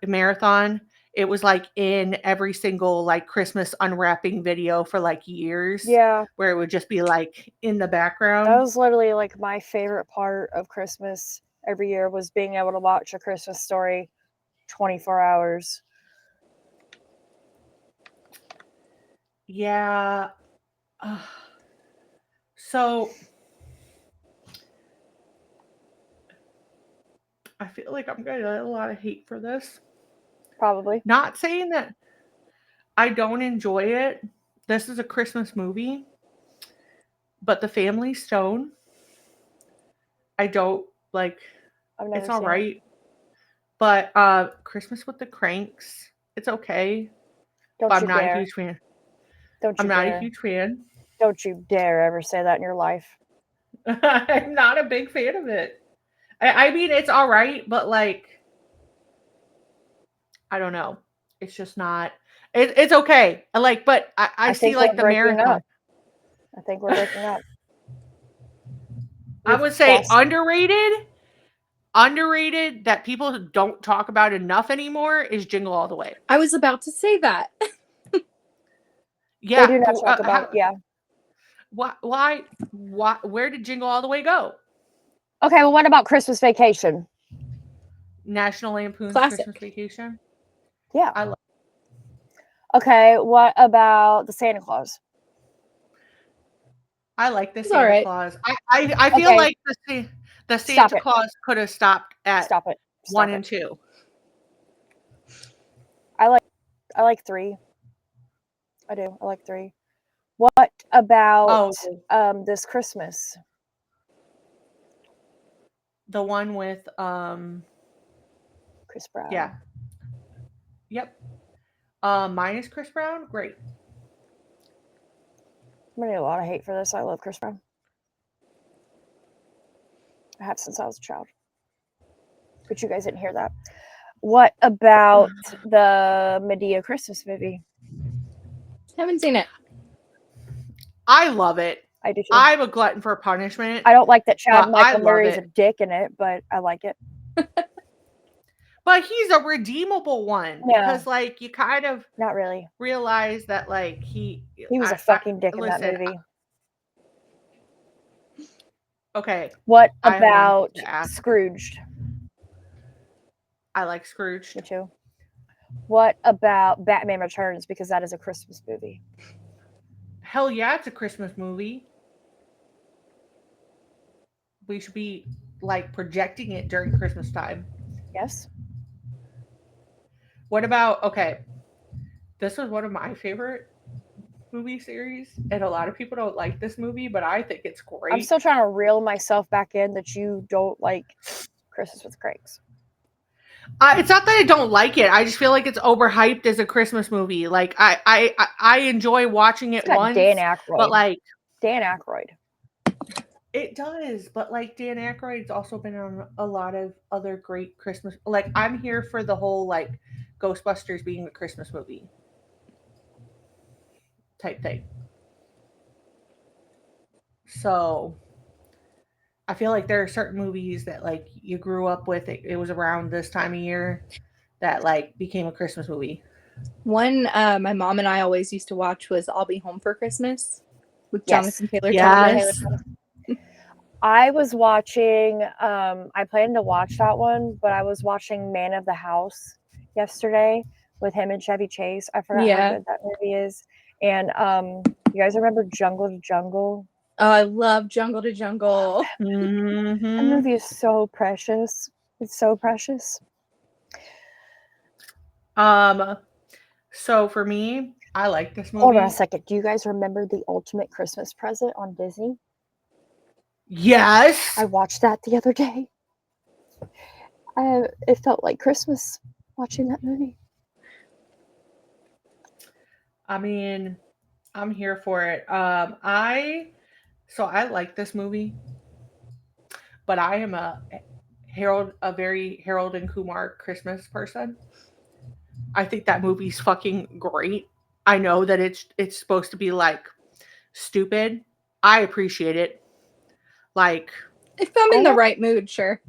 marathon. It was like in every single like Christmas unwrapping video for like years. Yeah. Where it would just be like in the background. That was literally like my favorite part of Christmas every year was being able to watch A Christmas Story 24 hours. Yeah. So I feel like I'm going to get a lot of hate for this. Probably. Not saying that I don't enjoy it. This is a Christmas movie. But The Family Stone, I don't like. I've never It's all seen right. it. But Christmas with the Cranks, it's okay. Don't But you I'm not dare. a huge fan. Don't you I'm not dare. a huge fan. Don't you dare ever say that in your life. I'm not a big fan of it. I mean, it's all right, but like, I don't know. It's just not. It's okay. Like, but I see think like we're the breaking marathon. up. I think we're breaking up. I would say underrated. underrated that people don't talk about enough anymore is Jingle All the Way. I was about to say that. Yeah. They do not talk about yeah. Why? Where did Jingle All the Way go? Okay, well, what about Christmas Vacation? National Lampoon's Classic. Christmas Vacation. Yeah. I love. Okay, what about the Santa Claus? I like the It's Santa alright. Claus. I feel Okay. like the Stop Santa it. Claus could have stopped at Stop it. Stop 1 it. and 2. I like 3. I do. I like 3. What about this Christmas? The one with Chris Brown. yeah. Yep. Minus Chris Brown, great. I'm gonna get a lot of hate for this. I love Chris Brown. I have since I was a child. But you guys didn't hear that. What about the Medea Christmas movie? Haven't seen it. I love it. I do too. I'm a glutton for punishment. I don't like that Chad But I Michael love Murray's it. a dick in it, but I like it. But he's a redeemable one Yeah. because, like, you kind of Not really. realize that, like, He was a fucking dick in that movie. Okay, What I have one about to ask. Scrooged? I like Scrooge. Me too. What about Batman Returns? Because that is a Christmas movie. Hell yeah, it's a Christmas movie. We should be, like, projecting it during Christmas time. Yes. What about, okay, this was one of my favorite movie series, and a lot of people don't like this movie, but I think it's great. I'm still trying to reel myself back in that you don't like Christmas with Cranks. It's not that I don't like it. I just feel like it's overhyped as a Christmas movie. Like I enjoy watching it It's got once, Dan Aykroyd. but like Dan Aykroyd. it does. But like Dan Aykroyd's also been on a lot of other great Christmas. Like I'm here for the whole like Ghostbusters being a Christmas movie type thing. So I feel like there are certain movies that like you grew up with. It was around this time of year that like became a Christmas movie. One my mom and I always used to watch was I'll Be Home for Christmas with Yes. Jonathan Taylor Yes. Thomas. I was watching, I planned to watch that one, but I was watching Man of the House yesterday with him and Chevy Chase. I forgot Yeah. how good that movie is. And you guys remember Jungle to Jungle? Oh, I love Jungle to Jungle. That Mm-hmm. movie is so precious. It's so precious. So for me, I like this movie. Hold on a second. Do you guys remember The Ultimate Christmas Present on Disney? Yes. I watched that the other day. It felt like Christmas watching that movie. I mean, I'm here for it. I like this movie, but I am a very Harold and Kumar Christmas person. I think that movie's fucking great. I know that it's supposed to be like stupid. I appreciate it. Like If I'm in the right mood, sure.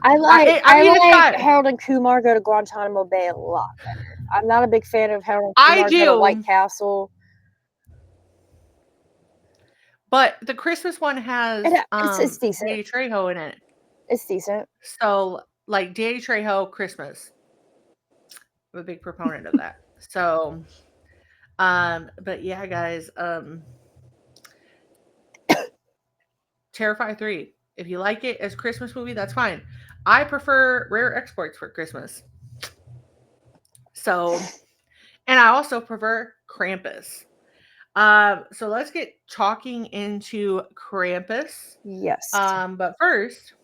I like it's got- Harold and Kumar Go to Guantanamo Bay a lot better. I'm not a big fan of Harold and I Kumar Go to do. White Castle. But the Christmas one has It's decent. Danny Trejo in it. It's decent. So like Danny Trejo Christmas. I'm a big proponent of that. So but yeah, guys, Terrifier 3. If you like it as a Christmas movie, that's fine. I prefer Rare Exports for Christmas. So, and I also prefer Krampus. So let's get talking into Krampus. Yes. But first,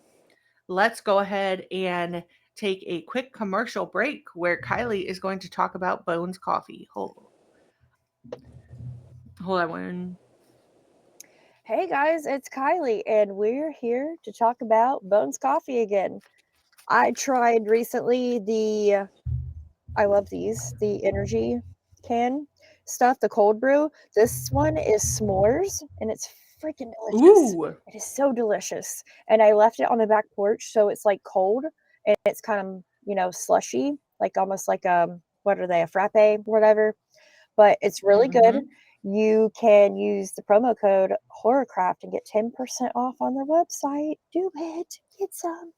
let's go ahead and take a quick commercial break where Kylee is going to talk about Bones Coffee. Hold on one. Hey guys, it's Kylie, and we're here to talk about Bones Coffee again. I tried recently I love these, the energy can stuff, the cold brew. This one is s'mores, and it's freaking delicious. Ooh. It is so delicious. And I left it on the back porch, so it's like cold and it's kind of, you know, slushy, like almost like what are they, a frappe, whatever. But it's really good. You can use the promo code Horrorcraft and get 10% off on their website. Do it. Get some.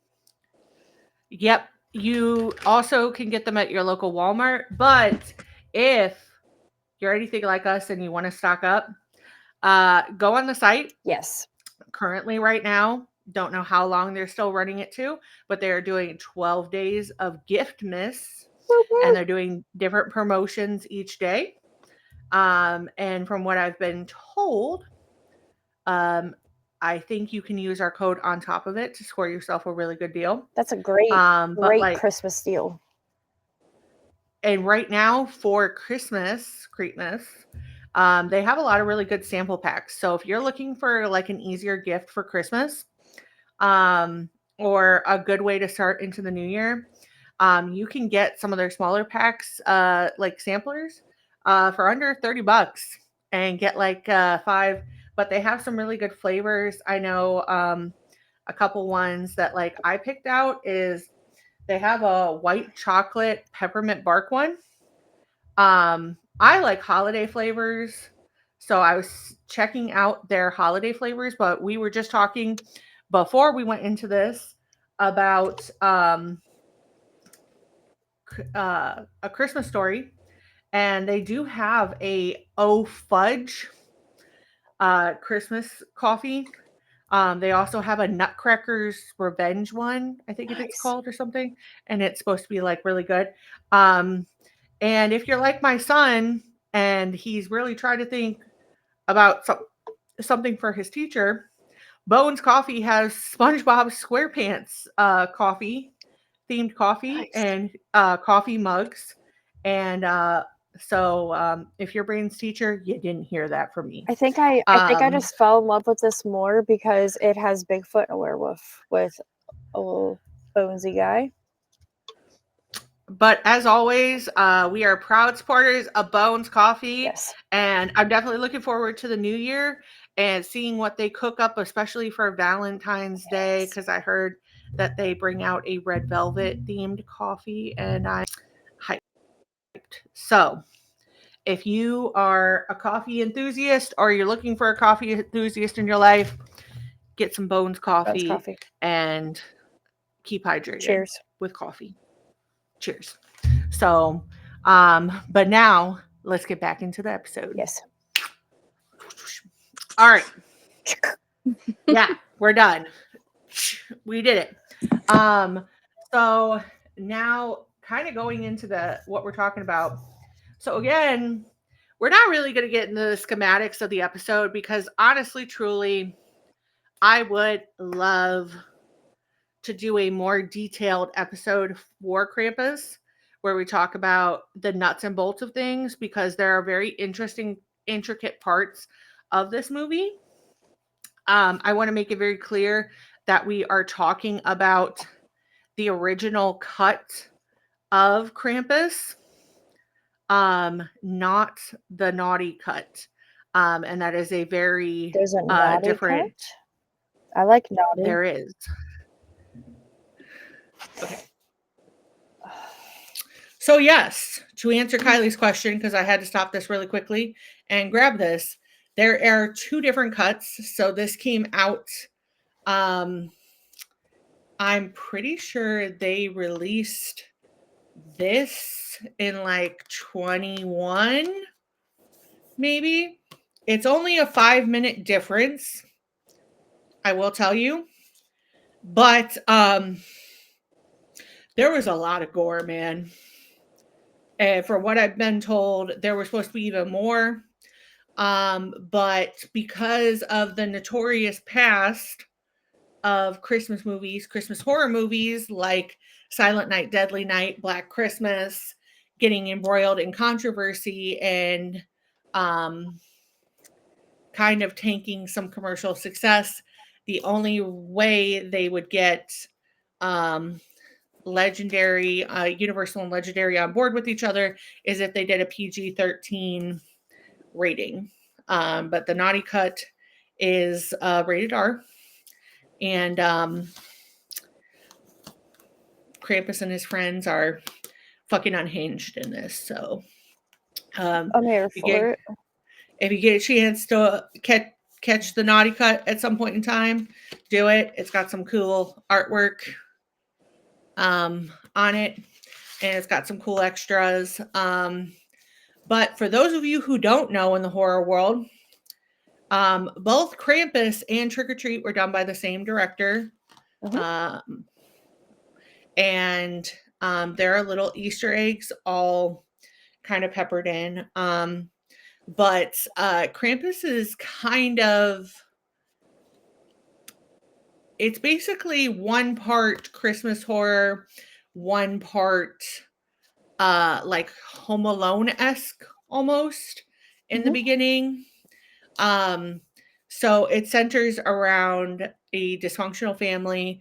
Yep. You also can get them at your local Walmart. But if you're anything like us and you want to stock up, go on the site. Yes. Currently, right now, don't know how long they're still running it to, but they're doing 12 days of Giftmas, and they're doing different promotions each day. And from what I've been told, I think you can use our code on top of it to score yourself a really good deal. That's a great Christmas deal. And right now for Creepmas, they have a lot of really good sample packs. So if you're looking for like an easier gift for Christmas, or a good way to start into the new year, you can get some of their smaller packs, like samplers, for under $30 and get like 5. But they have some really good flavors. I know a couple ones that like I picked out is they have a white chocolate peppermint bark one. I like holiday flavors, so I was checking out their holiday flavors, but we were just talking before we went into this about A Christmas Story, and they do have a fudge Christmas coffee. They also have a Nutcracker's Revenge one, I think it's called, or something, and it's supposed to be like really good. And if you're like my son and he's really trying to think about something for his teacher, Bones Coffee has SpongeBob SquarePants themed coffee, and coffee mugs. And so if you're Brain's teacher, you didn't hear that from me. I think I just fell in love with this more because it has Bigfoot and a werewolf with a little bonesy guy. But as always, we are proud supporters of Bones Coffee. Yes. And I'm definitely looking forward to the new year and seeing what they cook up, especially for Valentine's Day, because I heard that they bring out a red velvet themed coffee, and I'm hyped. So if you are a coffee enthusiast or you're looking for a coffee enthusiast in your life, get some Bones Coffee. And keep hydrated. Cheers. With coffee. Cheers. So, but now let's get back into the episode. Yes. All right. Yeah, we're done. We did it. So now kind of going into what we're talking about. So again, we're not really going to get into the schematics of the episode because honestly, truly, I would love to do a more detailed episode for Krampus where we talk about the nuts and bolts of things, because there are very intricate parts of this movie. I want to make it very clear that we are talking about the original cut of Krampus, not the naughty cut. And that is a very different cut? I like naughty. There is. Okay. So yes, to answer Kylie's question, because I had to stop this really quickly and grab this, there are 2 different cuts. So this came out, I'm pretty sure they released this in like 21, maybe. It's only a 5-minute difference, I will tell you. But there was a lot of gore, man. And for what I've been told, there was supposed to be even more. But because of the notorious past of Christmas movies, Christmas horror movies like Silent Night, Deadly Night, Black Christmas, getting embroiled in controversy and kind of tanking some commercial success, the only way they would get Universal and Legendary on board with each other is if they did a PG-13 rating. But the naughty cut is rated R, and Krampus and his friends are fucking unhinged in this. So I'm here for it. if you get a chance to catch the naughty cut at some point in time, do it. It's got some cool artwork on it, and it's got some cool extras. But for those of you who don't know in the horror world, both Krampus and Trick or Treat were done by the same director. And there are little Easter eggs all kind of peppered in. But Krampus is kind of, it's basically one part Christmas horror, one part like Home Alone-esque almost in the beginning. So it centers around a dysfunctional family,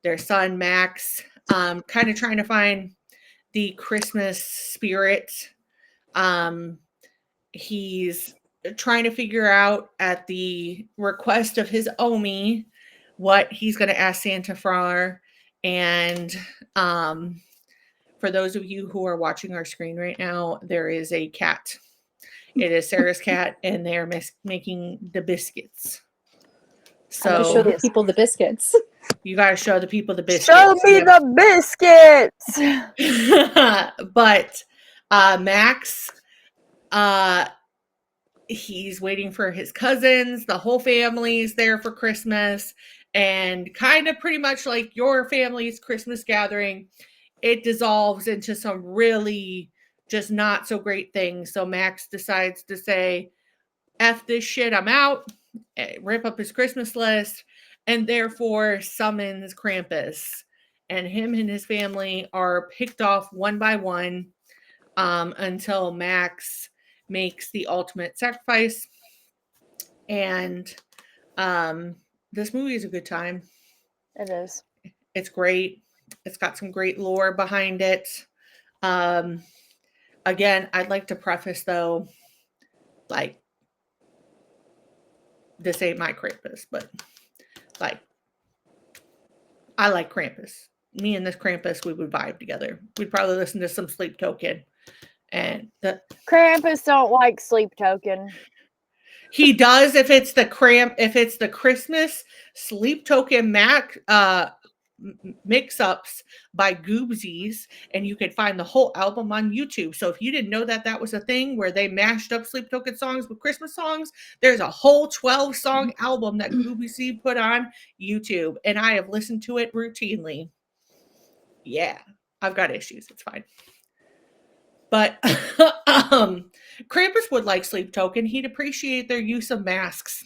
their son Max, kind of trying to find the Christmas spirit. He's trying to figure out at the request of his Omi what he's going to ask Santa for. And for those of you who are watching our screen right now, there is a cat. It is Sarah's cat, and they're making the biscuits. So show the people the biscuits. You got to show the people the biscuits. Show me the biscuits. But Max, he's waiting for his cousins. The whole family's there for Christmas, and kind of pretty much like your family's Christmas gathering, it dissolves into some really just not so great things. So Max decides to say, F this shit, I'm out, rip up his Christmas list, and therefore summons Krampus. And him and his family are picked off one by one until Max makes the ultimate sacrifice. And this movie is a good time. It is. It's great. It's got some great lore behind it. Again, I'd like to preface though, like, this ain't my Krampus, but like, I like Krampus. Me and this Krampus, we would vibe together. We'd probably listen to some Sleep Token. And Krampus don't like Sleep Token. He does if it's the Christmas Sleep Token mix-ups by Goobsies, and you could find the whole album on YouTube. So if you didn't know that was a thing where they mashed up Sleep Token songs with Christmas songs, there's a whole 12-song album that Goobsie put on YouTube, and I have listened to it routinely. Yeah, I've got issues. It's fine. But Krampus would like Sleep Token. He'd appreciate their use of masks.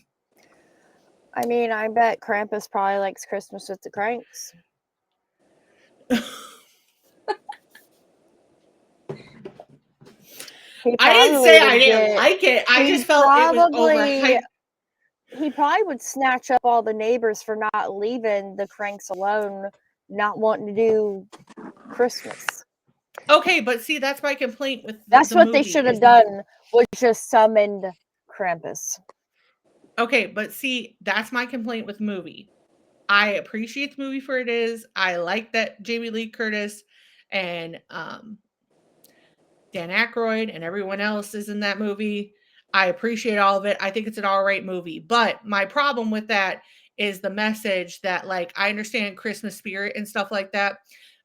I mean, I bet Krampus probably likes Christmas with the Cranks. I didn't say I didn't like it. I just felt it was overhyped. He probably would snatch up all the neighbors for not leaving the Cranks alone, not wanting to do Christmas. Okay, but see, that's my complaint with that's what they should have done, was just summoned Krampus. Okay, but see, that's my complaint with the movie. I appreciate the movie for it is. I like that Jamie Lee Curtis and Dan Aykroyd and everyone else is in that movie. I appreciate all of it. I think it's an all right movie. But my problem with that is the message that, like, I understand Christmas spirit and stuff like that.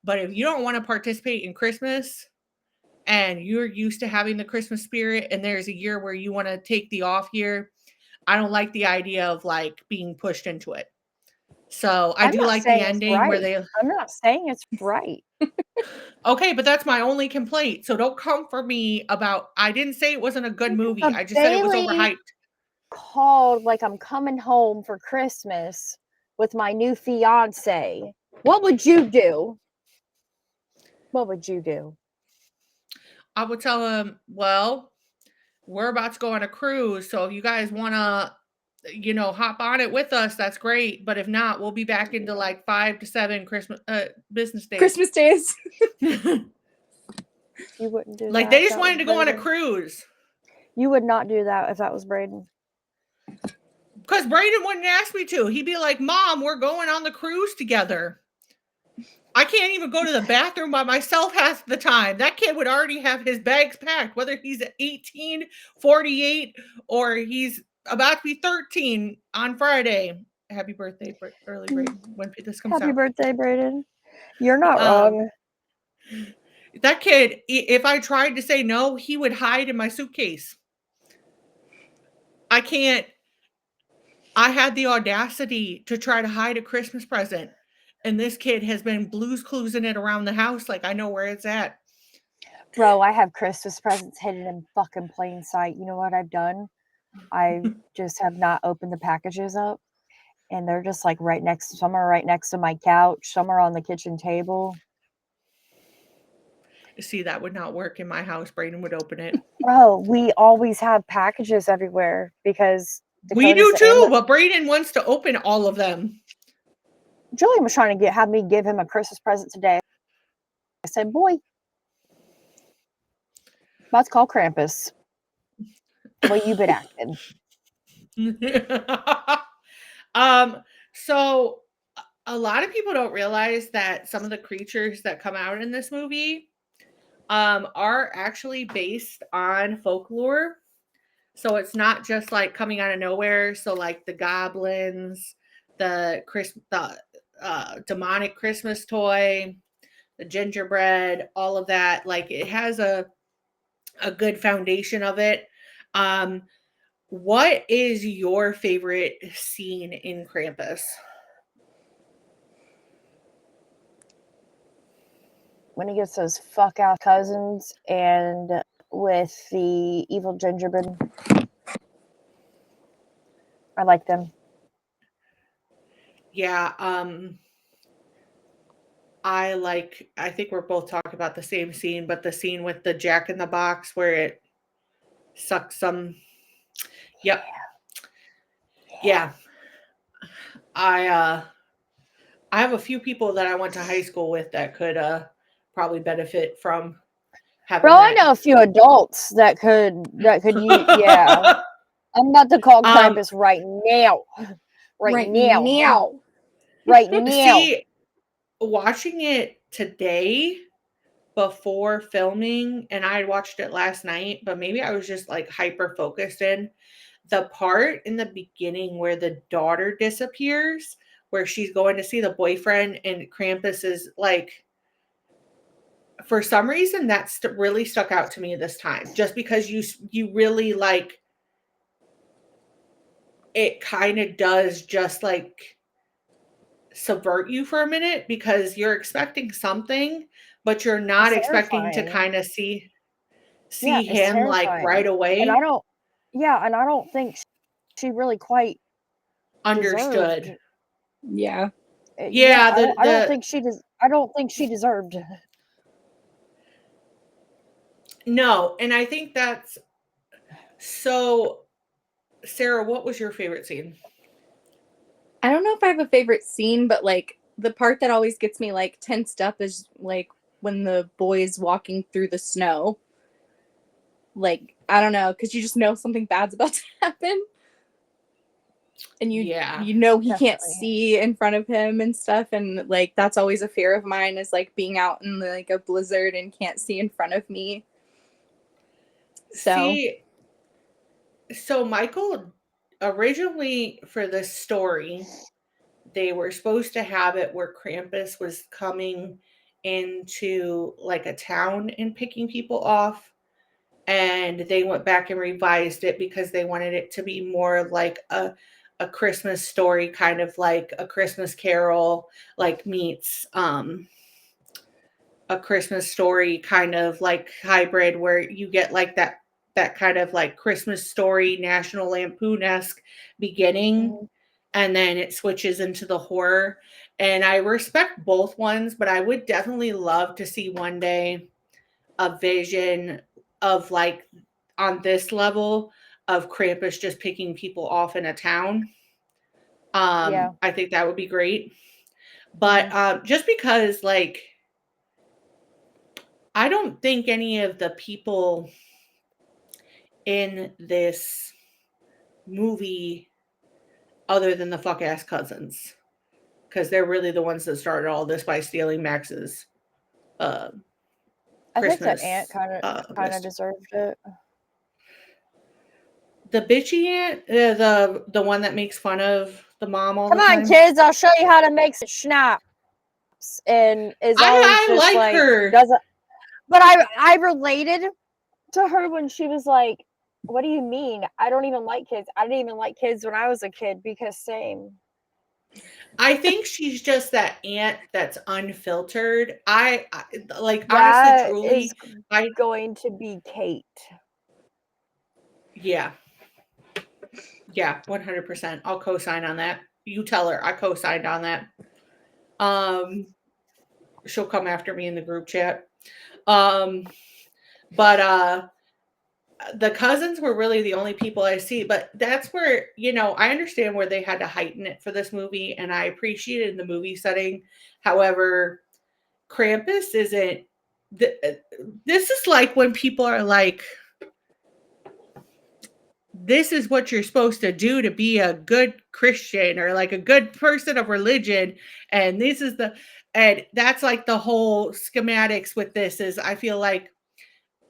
But if you don't want to participate in Christmas and you're used to having the Christmas spirit and there's a year where you want to take the off year, I don't like the idea of like being pushed into it. So I do like the ending where they... I'm not saying it's right. Okay, but that's my only complaint. So don't come for me about... I didn't say it wasn't a good movie. I just said it was overhyped. Called like I'm coming home for Christmas with my new fiance. What would you do? What would you do? I would tell him, well, we're about to go on a cruise. So if you guys want to, hop on it with us, that's great. But if not, we'll be back into like 5 to 7 Christmas business days. Christmas days. You wouldn't do that. Like, they just wanted to go on a cruise. You would not do that if that was Braden. Because Brayden wouldn't ask me to. He'd be like, Mom, we're going on the cruise together. I can't even go to the bathroom by myself half the time. That kid would already have his bags packed, whether he's 18, 48, or he's about to be 13 on Friday. Happy birthday, early Brayden, when this comes out. Happy birthday, Brayden. You're not wrong. That kid, if I tried to say no, he would hide in my suitcase. I can't. I had the audacity to try to hide a Christmas present. And this kid has been Blue's Cluesing it around the house like I know where it's at. Bro, I have Christmas presents hidden in fucking plain sight. You know what I've done? I just have not opened the packages up. And they're just like right next, some are right next to my couch, some are on the kitchen table. See, that would not work in my house. Brayden would open it. Bro, we always have packages everywhere because we do Dakota's too, but Brayden wants to open all of them. Julian was trying to have me give him a Christmas present today. I said, boy, about to call Krampus. The way you been acting. So a lot of people don't realize that some of the creatures that come out in this movie are actually based on folklore. So it's not just like coming out of nowhere. So like the goblins, the demonic Christmas toy, the gingerbread, all of that. Like it has a good foundation of it. What is your favorite scene in Krampus? When he gets those fuck out cousins and with the evil gingerbread. I like them. Yeah, I think we're both talking about the same scene, but the scene with the Jack in the Box where it sucks some. Yep. Yeah. I have a few people that I went to high school with that could probably benefit from having Bro, that. I know a few adults that could use, yeah. I'm about to call Krampus right now. Right now. Right now. See, watching it today before filming, and I had watched it last night, but maybe I was just like hyper focused in the part in the beginning where the daughter disappears, where she's going to see the boyfriend, and Krampus is like, for some reason that's really stuck out to me this time, just because you really like it kind of does just like subvert you for a minute because you're expecting something, but you're not expecting to kind of see him like right away. And I don't think she really quite understood. Deserved. Yeah. I don't think she deserved. No, and I think that's so. Sarah, what was your favorite scene? I don't know if I have a favorite scene, but like the part that always gets me like tensed up is like when the boy is walking through the snow. Like, I don't know, because you just know something bad's about to happen. And you know he can't see in front of him and stuff. And like that's always a fear of mine, is like being out in like a blizzard and can't see in front of me. So Michael, originally for this story, they were supposed to have it where Krampus was coming into like a town and picking people off. And they went back and revised it because they wanted it to be more like a Christmas story, kind of like A Christmas Carol, like meets A Christmas Story, kind of like hybrid, where you get like that kind of like Christmas Story, National Lampoon-esque beginning, and then it switches into the horror. And I respect both ones, but I would definitely love to see one day a vision of like on this level of Krampus just picking people off in a town. I think that would be great. But just because like I don't think any of the people in this movie other than the fuck ass cousins, because they're really the ones that started all this by stealing Max's I Christmas. think that aunt kind of list. deserved it. The bitchy aunt, the one that makes fun of the mom all Come the on, time. kids! I'll show you how to make some schnapps. And is always I just like her. doesn't. But I related to her when she was like, "What do you mean? I don't even like kids. I didn't even like kids when I was a kid because same." I think she's just that aunt that's unfiltered. I like That honestly, truly, is I going to be Kate. yeah, 100%. I'll co-sign on that. You tell her I co-signed on that. She'll come after me in the group chat. But the cousins were really the only people I see, but that's where, I understand where they had to heighten it for this movie, and I appreciated the movie setting. However, Krampus isn't. This is like when people are like, this is what you're supposed to do to be a good Christian or like a good person of religion. And and that's like the whole schematics with this is I feel like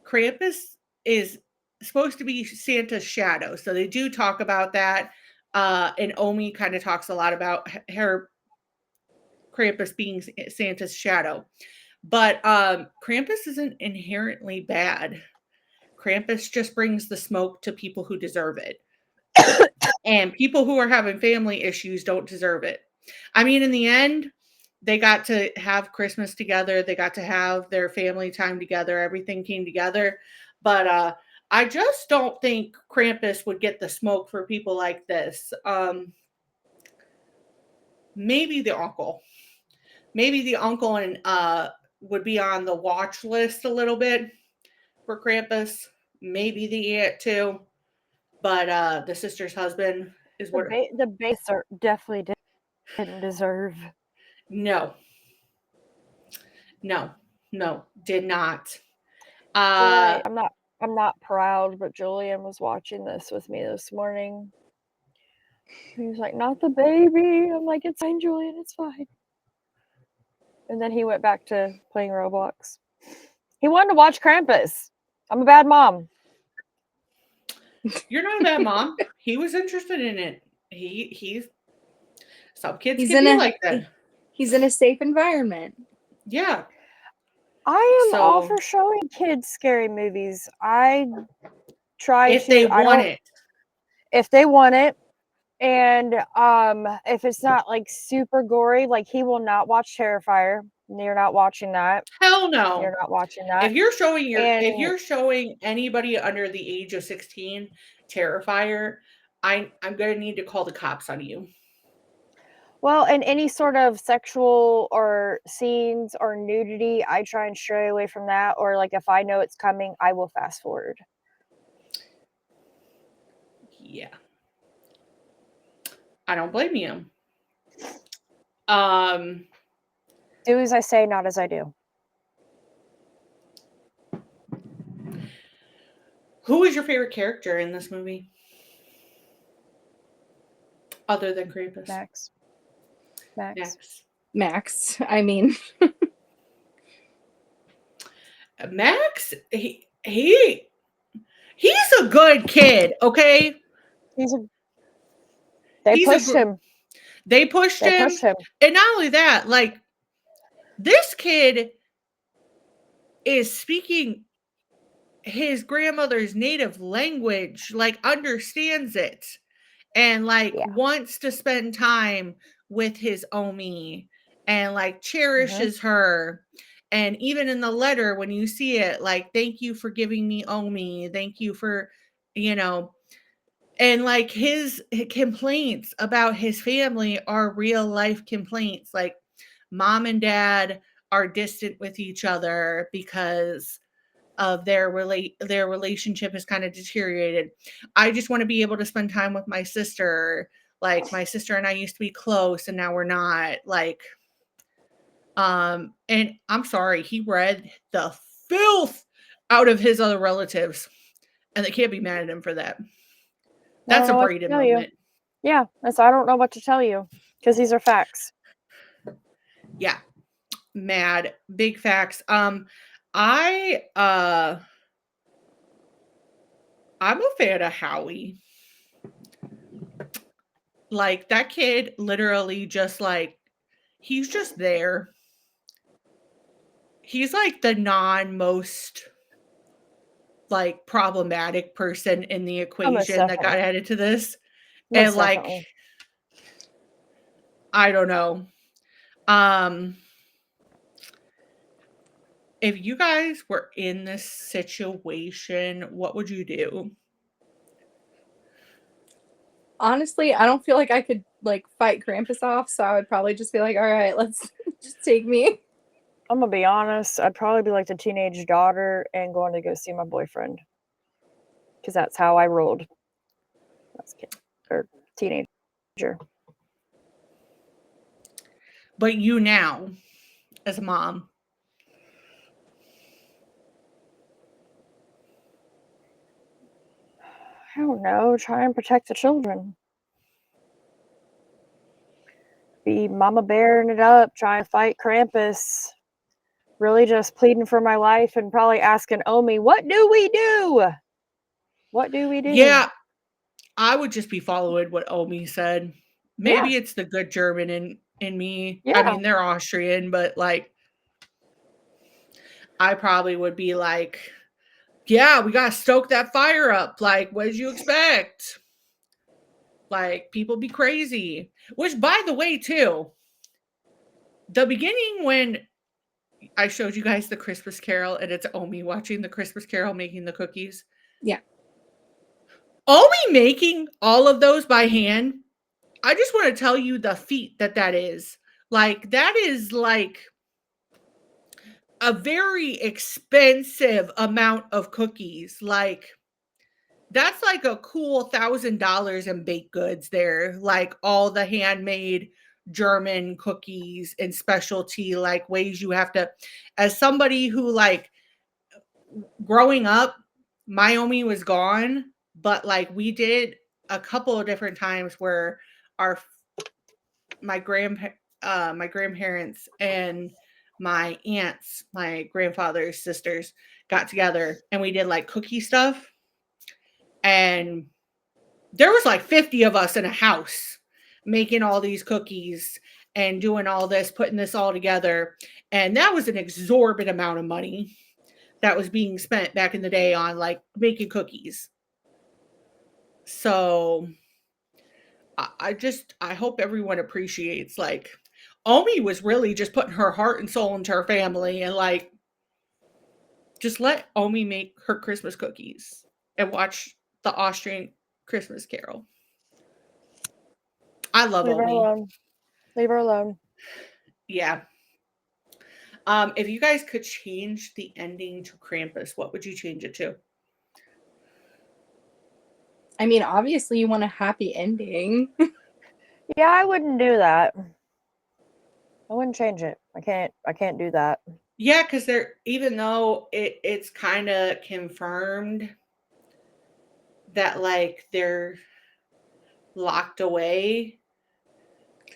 Krampus is supposed to be Santa's shadow. So they do talk about that. And Omi kind of talks a lot about her Krampus being Santa's shadow. But Krampus isn't inherently bad. Krampus just brings the smoke to people who deserve it. And people who are having family issues don't deserve it. I mean, in the end, they got to have Christmas together. They got to have their family time together. Everything came together. But I just don't think Krampus would get the smoke for people like this. Maybe the uncle. Maybe the uncle and would be on the watch list a little bit for Krampus. Maybe the aunt too. But the sister's husband is what The base definitely didn't deserve. No, did not. I'm not proud, but Julian was watching this with me this morning. He was like, "Not the baby." I'm like, "It's fine, Julian, it's fine." And then he went back to playing Roblox. He wanted to watch Krampus. I'm a bad mom. You're not a bad mom. He was interested in it. He's some kids He's can be like that. He's in a safe environment. Yeah. I am all for showing kids scary movies. I try if to they want it. If they want it. And if it's not like super gory, like he will not watch Terrifier. You're not watching that. Hell no. You're not watching that. If you're showing anybody under the age of 16 Terrifier, I'm gonna need to call the cops on you. Well, and any sort of sexual or scenes or nudity, I try and stray away from that. Or like if I know it's coming, I will fast forward. Yeah. I don't blame you. Do as I say, not as I do. Who is your favorite character in this movie? Other than Krampus? Max. I mean, Max, he's a good kid, okay? They pushed him. They pushed him. And not only that, like, this kid is speaking his grandmother's native language, like, understands it, and, like, wants to spend time with his Omi, and, like, cherishes her. And even in the letter, when you see it, like, thank you for giving me Omi. Thank you for, and like his complaints about his family are real life complaints. Like mom and dad are distant with each other because of their relationship has kind of deteriorated. I just want to be able to spend time with my sister. Like my sister and I used to be close and now we're not. Like, and I'm sorry, he read the filth out of his other relatives and they can't be mad at him for that. That's a Braden moment. Yeah, and so I don't know what to tell you because these are facts. Yeah. Mad. Big facts. I I'm a fan of Howie. Like that kid literally just like he's just there. He's like the non-most like problematic person in the Almost equation that got definitely. added to this. And Most like definitely. I don't know. Um if you guys were in this situation, what would you do? Honestly, I don't feel like I could like fight Krampus off, so I would probably just be like, all right, let's just take me. I'm gonna be honest. I'd probably be like the teenage daughter and going to go see my boyfriend because that's how I rolled. That's kid or teenager. But you now, as a mom, I don't know. Try and protect the children. Be mama bearing it up, trying to fight Krampus. Really just pleading for my life and probably asking Omi, what do we do? What do we do? yeah, I would just be following what Omi said. Maybe Yeah. it's the good German in me. I Yeah. mean, they're Austrian, but like I probably would be like, yeah, we got to stoke that fire up. Like, what did you expect? Like, people be crazy. Which, by the way, too, the beginning when I showed you guys the Christmas Carol and it's Omi watching the Christmas Carol making the cookies. Yeah. Omi making all of those by hand. I just want to tell you the feat that is. Like, that is like a very expensive amount of cookies. Like, that's like a cool $1,000 in baked goods there. Like, all the handmade German cookies and specialty, like, ways you have to, as somebody who, like, growing up, Omi was gone, but like, we did a couple of different times where our my grandparents and my aunts, my grandfather's sisters, got together and we did like cookie stuff. And there was like 50 of us in a house making all these cookies and doing all this, putting this all together. And that was an exorbitant amount of money that was being spent back in the day on like making cookies. So I hope everyone appreciates like Omi was really just putting her heart and soul into her family and like just let Omi make her Christmas cookies and watch the Austrian Christmas Carol. I love Leave her Omi. alone. Leave her alone. Yeah. If you guys could change the ending to Krampus, what would you change it to? I mean, obviously you want a happy ending. Yeah, I wouldn't do that. I wouldn't change it. I can't do that. Yeah, because they're even though it's kind of confirmed that like they're locked away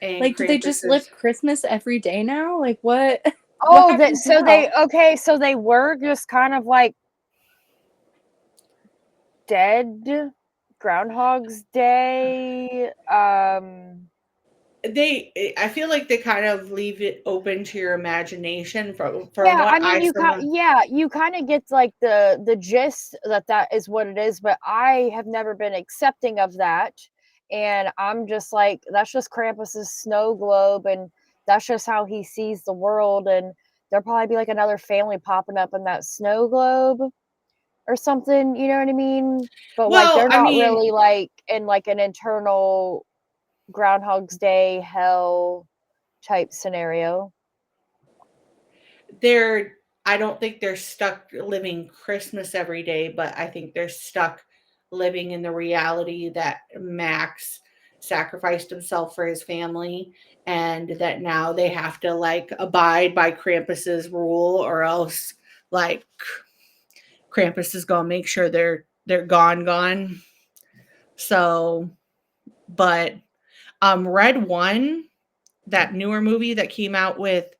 and Like, do they Krampus just is live Christmas every day now? Like, what? Oh, that happens so now? so they were just kind of like dead Groundhog's Day. I feel like they kind of leave it open to your imagination from Yeah, what I mean you kind of get like the gist that is what it is, but I have never been accepting of that. And I'm just like, that's just Krampus's snow globe, and that's just how he sees the world. And there'll probably be like another family popping up in that snow globe or something, you know what I mean? But like well, they're I not mean, really like in like an internal Groundhog's Day hell type scenario. I don't think they're stuck living Christmas every day, but I think they're stuck living in the reality that Max sacrificed himself for his family and that now they have to like abide by Krampus's rule or else like Krampus is going to make sure they're gone. So But Red One, that newer movie that came out with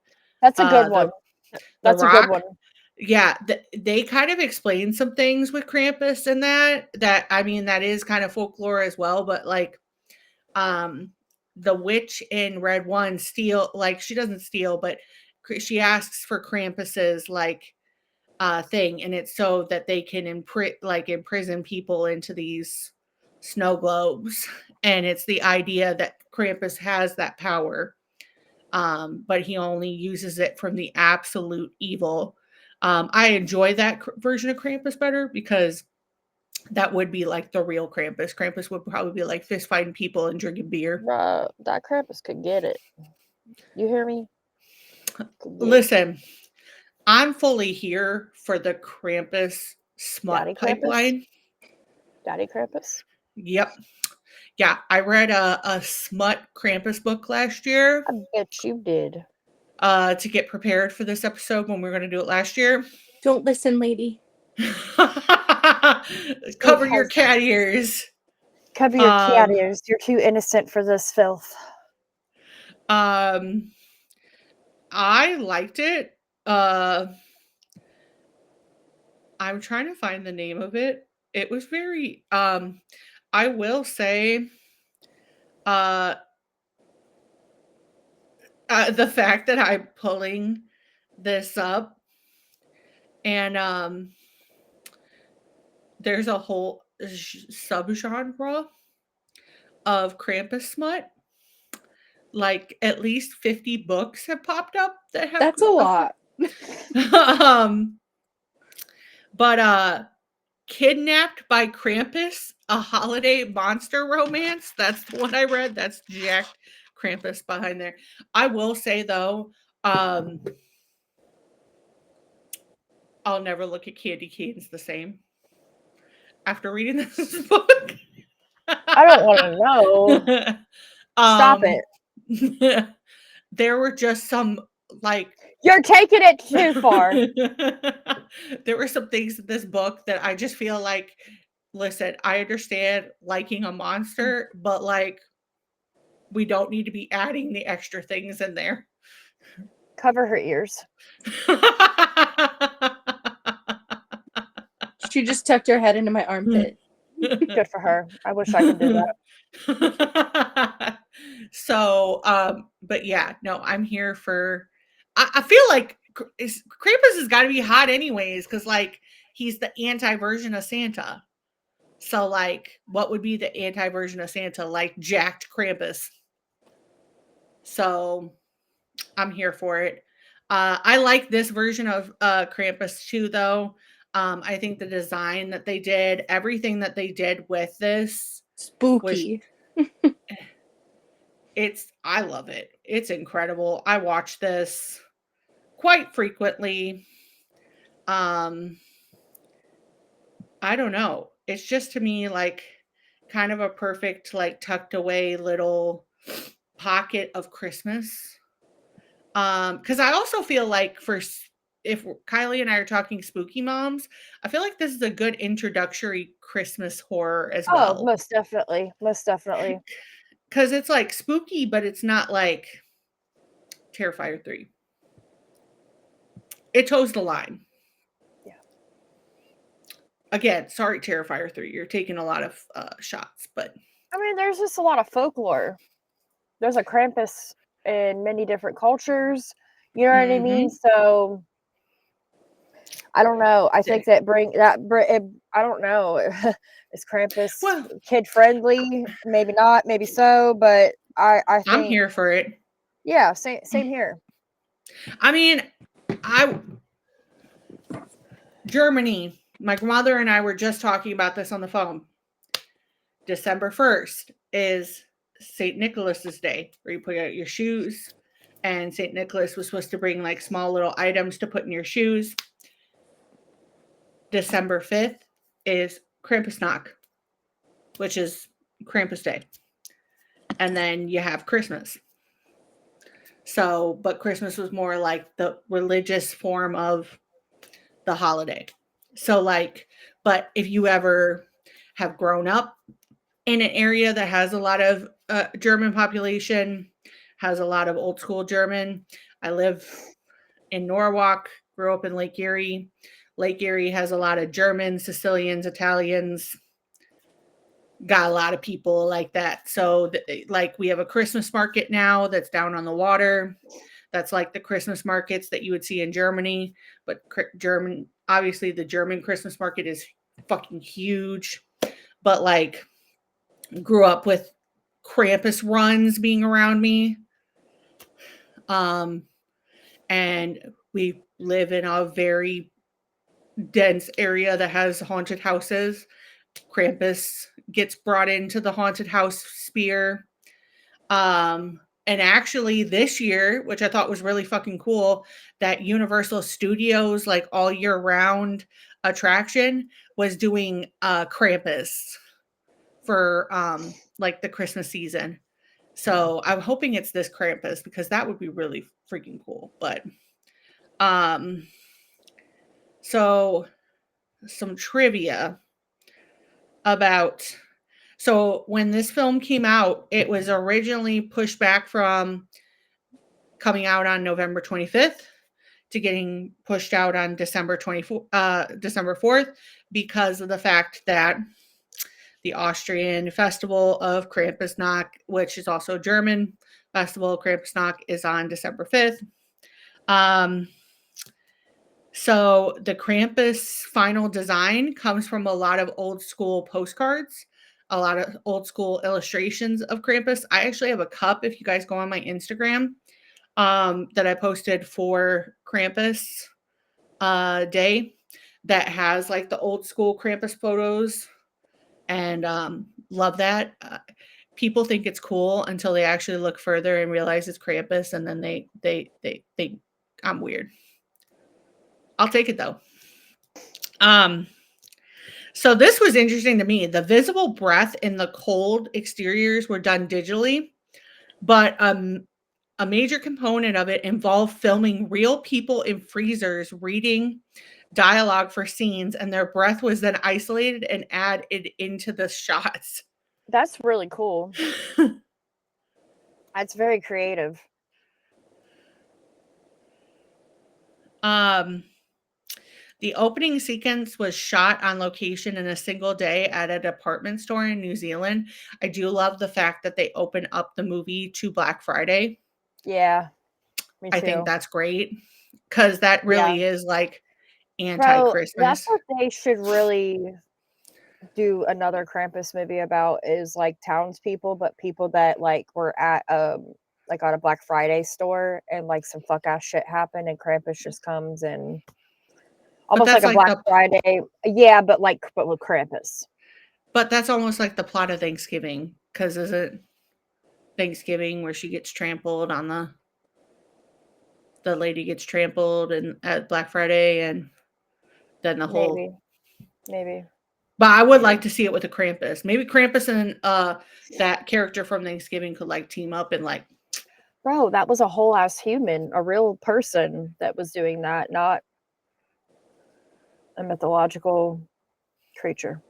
That's a good the one. the That's a good Rock. one. Yeah, they kind of explain some things with Krampus in that I mean that is kind of folklore as well, but like the witch in Red One she doesn't steal, but she asks for Krampus's like thing, and it's so that they can imprison people into these snow globes, and it's the idea that Krampus has that power, but he only uses it from the absolute evil. I enjoy that version of Krampus better because that would be like the real Krampus. Krampus would probably be like fist fighting people and drinking beer. Bruh, that Krampus could get it. You hear me? Could get it. Listen, I'm fully here for the Krampus smut Daddy Krampus? pipeline. Daddy Krampus? Yep. Yeah, I read a smut Krampus book last year I bet you did. to get prepared for this episode when we were going to do it last year. Don't listen, lady. Cover your cat ears. Cover your cat ears. You're too innocent for this filth. I liked it. I'm trying to find the name of it. It was very I will say the fact that I'm pulling this up and there's a whole subgenre of Krampus smut. Like at least 50 books have popped up that have That's a lot. But Kidnapped by Krampus, a holiday monster romance. That's the one I read. That's Jack Krampus behind there. I will say though, I'll never look at candy canes the same after reading this book. I don't want to know. Stop it. There were just some like You're taking it too far. there were some things in this book that I just feel like, listen, I understand liking a monster, but like we don't need to be adding the extra things in there. Cover her ears. She just tucked her head into my armpit. Good for her. I wish I could do that. So, but yeah, no, I'm here for. I feel like Krampus has got to be hot anyways, because like he's the anti-version of Santa. So, like, what would be the anti-version of Santa? Like jacked Krampus. So, I'm here for it. I like this version of Krampus too, though. I think the design that they did, everything that they did with this, Spooky. I love it. It's incredible. I watch this quite frequently. I don't know. It's just to me like kind of a perfect, like tucked away little pocket of Christmas. Because I also feel like if Kylie and I are talking spooky moms, I feel like this is a good introductory Christmas horror as well. Oh, most definitely. Most definitely. Because it's like spooky, but it's not like Terrifier 3. It toes the line. Yeah. Again, sorry, Terrifier 3. You're taking a lot of shots, but I mean, there's just a lot of folklore. There's a Krampus in many different cultures. You know what I mean? So I don't know. I think I don't know. Is Krampus kid friendly? Maybe not. Maybe so. But I think I'm here for it. Yeah, same here. I mean, Germany. My mother and I were just talking about this on the phone. December 1st is St. Nicholas's Day, where you put out your shoes. And St. Nicholas was supposed to bring like small little items to put in your shoes. December 5th is Krampusnacht, which is Krampus Day. And then you have Christmas. So, but Christmas was more like the religious form of the holiday. So like, but if you ever have grown up in an area that has a lot of German population, has a lot of old school German. I live in Norwalk, grew up in Lake Erie. Lake Erie has a lot of Germans, Sicilians, Italians, got a lot of people like that. So like we have a Christmas market now that's down on the water. That's like the Christmas markets that you would see in Germany, but obviously the German Christmas market is fucking huge. But like grew up with Krampus runs being around me. And we live in a very dense area that has haunted houses. Krampus gets brought into the haunted house sphere. And actually this year, which I thought was really fucking cool, that Universal Studios, like all year round attraction, was doing Krampus for like the Christmas season. So I'm hoping it's this Krampus because that would be really freaking cool. But so some trivia about, so when this film came out, it was originally pushed back from coming out on November 25th to getting pushed out on December 4th because of the fact that the Austrian festival of Krampusnacht, which is also German festival of Krampusnacht, is on December 5th. So the Krampus final design comes from a lot of old school postcards, a lot of old school illustrations of Krampus. I actually have a cup, if you guys go on my Instagram, that I posted for Krampus Day that has like the old school Krampus photos, and love that. People think it's cool until they actually look further and realize it's Krampus, and then they think I'm weird. I'll take it though. So this was interesting to me. The visible breath in the cold exteriors were done digitally, but a major component of it involved filming real people in freezers reading dialogue for scenes, and their breath was then isolated and added into the shots. That's really cool. That's very creative. The opening sequence was shot on location in a single day at a department store in New Zealand. I do love the fact that they open up the movie to Black Friday. Yeah, me too. I think that's great because that really is like Bro, anti-Christmas. that's what they should really do another Krampus movie about, is like townspeople, but people that like were at like on a Black Friday store and like some fuck ass shit happened and Krampus just comes and almost like a Black Friday. Yeah, but with Krampus. But that's almost like the plot of Thanksgiving, because is it Thanksgiving where she gets trampled on the lady gets trampled and at Black Friday, and then the whole maybe. But I would like to see it with a Krampus. Maybe Krampus and that character from Thanksgiving could like team up and like. Bro, that was a whole ass human, a real person that was doing that, not a mythological creature.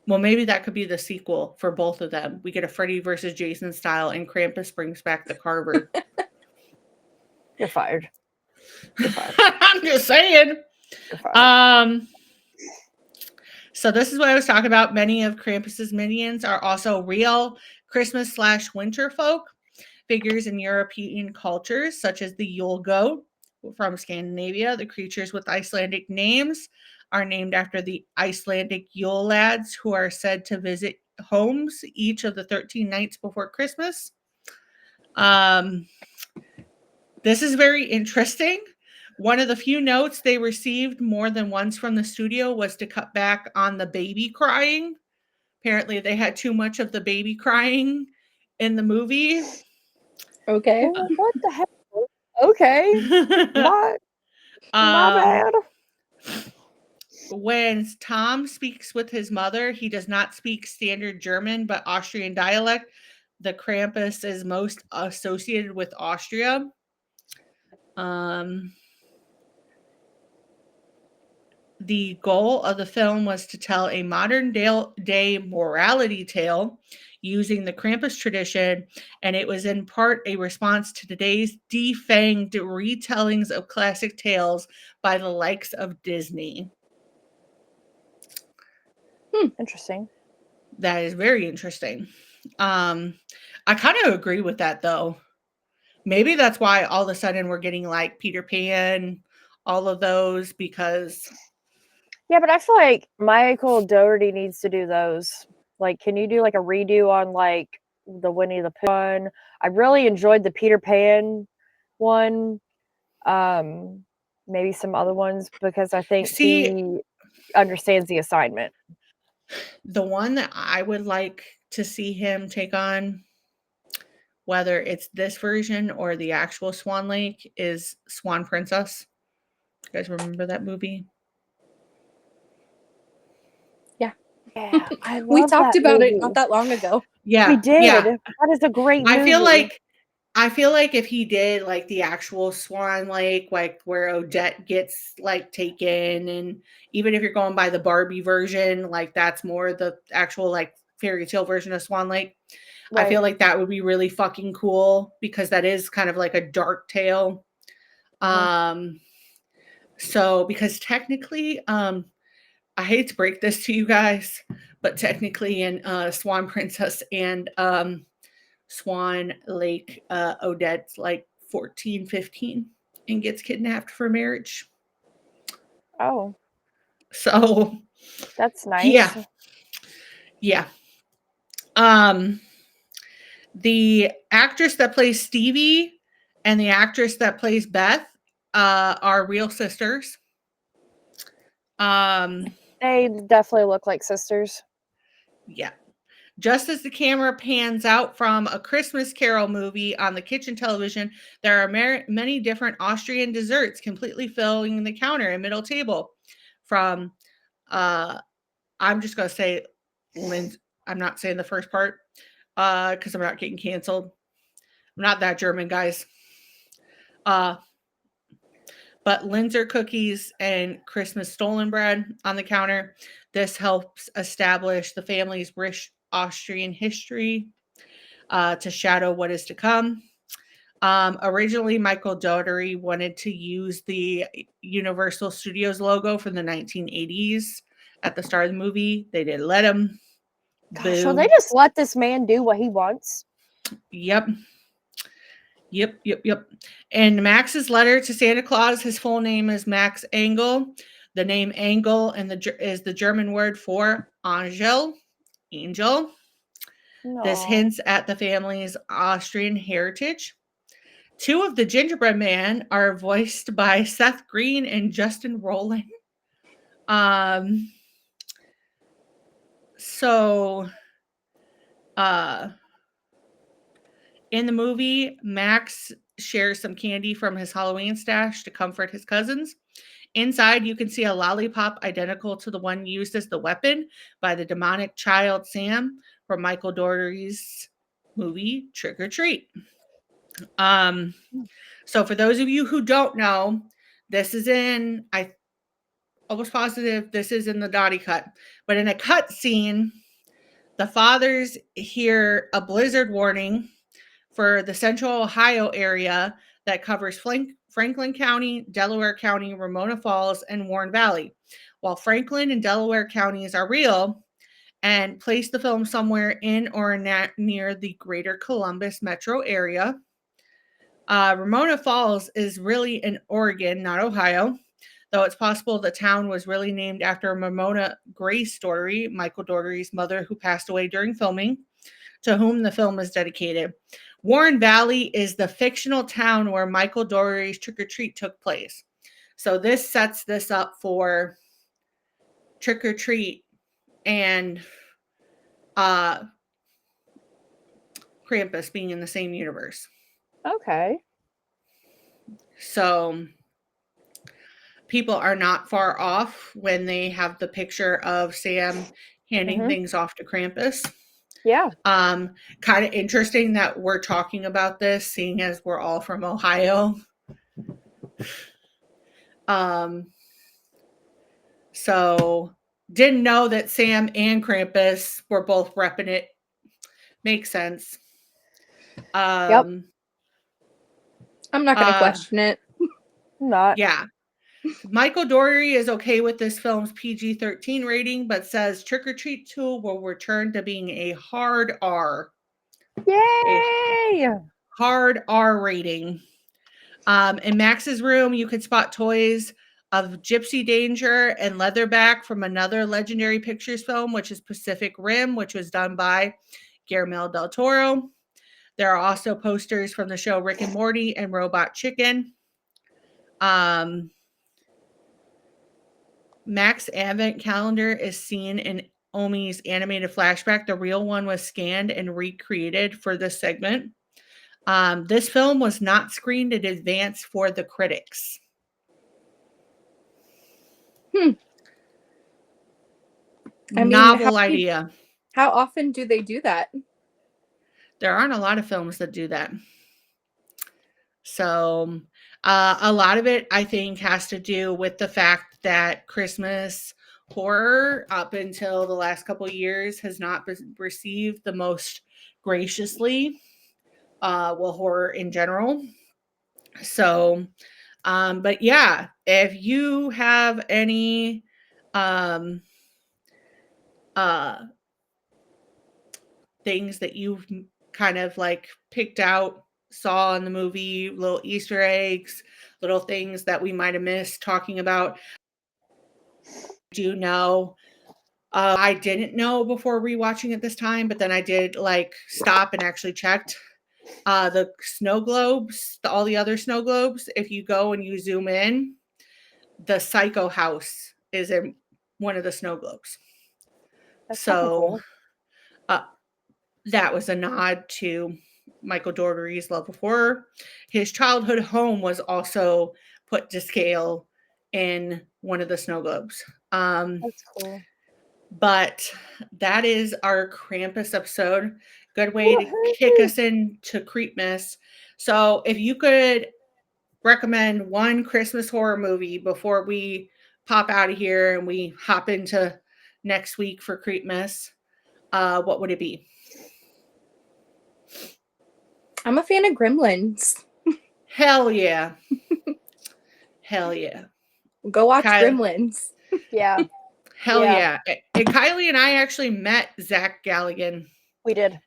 Well, maybe that could be the sequel for both of them. We get a Freddy versus Jason style, and Krampus brings back the Carver. You're fired. You're fired. I'm just saying. You're fired. So this is what I was talking about. Many of Krampus's minions are also real Christmas/winter folk figures in European cultures, such as the Yule goat from Scandinavia. The creatures with Icelandic names are named after the Icelandic Yule lads, who are said to visit homes each of the 13 nights before Christmas. This is very interesting. One of the few notes they received more than once from the studio was to cut back on the baby crying. Apparently, they had too much of the baby crying in the movie. Okay. What the heck? Okay. My bad. When Tom speaks with his mother, he does not speak standard German, but Austrian dialect. The Krampus is most associated with Austria. the goal of the film was to tell a modern day morality tale using the Krampus tradition, and it was in part a response to today's defanged retellings of classic tales by the likes of Disney. Interesting. That is very interesting. I kind of agree with that, though. Maybe that's why all of a sudden we're getting like Peter Pan, all of those, because Yeah, but I feel like Michael Dougherty needs to do those. Like, can you do like a redo on like the Winnie the Pooh one? I really enjoyed the Peter Pan one. Maybe some other ones because I think see, he understands the assignment. the one that I would like to see him take on, whether it's this version or the actual Swan Lake, is Swan Princess. You guys remember that movie? Yeah, I love We talked that about movie. it not that long ago. Yeah, We did. Yeah. That is a great movie. I feel like if he did like the actual Swan Lake, like where Odette gets like taken, and even if you're going by the Barbie version, like that's more the actual like fairy tale version of Swan Lake. Right. I feel like that would be really fucking cool because that is kind of like a dark tale. So because technically, I hate to break this to you guys, but technically in Swan Princess and Swan Lake, Odette's like 14, 15 and gets kidnapped for marriage. Oh, So that's nice. Yeah. The actress that plays Stevie and the actress that plays Beth are real sisters. They definitely look like sisters. Yeah. Just as the camera pans out from A Christmas Carol movie on the kitchen television, there are many different Austrian desserts completely filling the counter and middle table. From, I'm just going to say, I'm not saying the first part because I'm not getting canceled. I'm not that German, guys. But Linzer cookies and Christmas stolen bread on the counter. This helps establish the family's rich Austrian history to shadow what is to come. Originally, Michael Dougherty wanted to use the Universal Studios logo from the 1980s at the start of the movie. They didn't let him. Gosh, so they just let this man do what he wants. Yep. And Max's letter to Santa Claus, his full name is Max Engel. The name Engel is the German word for angel. No. This hints at the family's Austrian heritage. Two of the gingerbread men are voiced by Seth Green and Justin Roiland. In the movie, Max shares some candy from his Halloween stash to comfort his cousins. Inside, you can see a lollipop identical to the one used as the weapon by the demonic child Sam from Michael Dougherty's movie Trick or Treat. So for those of you who don't know, this is I almost positive this is in the Dottie cut, but in a cut scene, the fathers hear a blizzard warning for the central Ohio area that covers Franklin County, Delaware County, Ramona Falls, and Warren Valley. While Franklin and Delaware counties are real, and place the film somewhere in or near the greater Columbus metro area. Ramona Falls is really in Oregon, not Ohio, though it's possible the town was really named after Ramona Grace Dougherty, Michael Dougherty's mother, who passed away during filming, to whom the film is dedicated. Warren Valley is the fictional town where Michael Dougherty's Trick or Treat took place. So this sets this up for Trick or Treat and Krampus being in the same universe. Okay. So people are not far off when they have the picture of Sam handing things off to Krampus. Yeah. Kind of interesting that we're talking about this, seeing as we're all from Ohio. So didn't know that Sam and Krampus were both repping it. Makes sense. Yep. I'm not going to question it. Not. Yeah. Michael Dougherty is okay with this film's PG-13 rating, but says Trick or Treat 2 will return to being a hard R. Yay! Hard R rating. In Max's room, you could spot toys of Gypsy Danger and Leatherback from another Legendary Pictures film, which is Pacific Rim, which was done by Guillermo del Toro. There are also posters from the show Rick and Morty and Robot Chicken. Mac's advent calendar is seen in Omi's animated flashback. The real one was scanned and recreated for this segment. This film was not screened in advance for the critics. I mean, Novel idea. How often do they do that? There aren't a lot of films that do that. So a lot of it, I think, has to do with the fact that Christmas horror, up until the last couple of years, has not been received the most graciously. Well, horror in general. So, but yeah, if you have any things that you've kind of like picked out, saw in the movie, little Easter eggs, little things that we might have missed talking about, do know. I didn't know before rewatching it this time, but then I did like stop and actually checked the snow globes, all the other snow globes. If you go and you zoom in, the Psycho house is in one of the snow globes. That's so cool. That was a nod to Michael Dougherty's love of horror. His childhood home was also put to scale in one of the snow globes. That's cool. But that is our Krampus episode. Good way to kick us into Creepmas. So if you could recommend one Christmas horror movie before we pop out of here and we hop into next week for Creepmas, what would it be? I'm a fan of Gremlins. Hell yeah. Hell yeah. Go watch Gremlins. Yeah. Hell yeah. And Kylee and I actually met Zach Galligan. We did.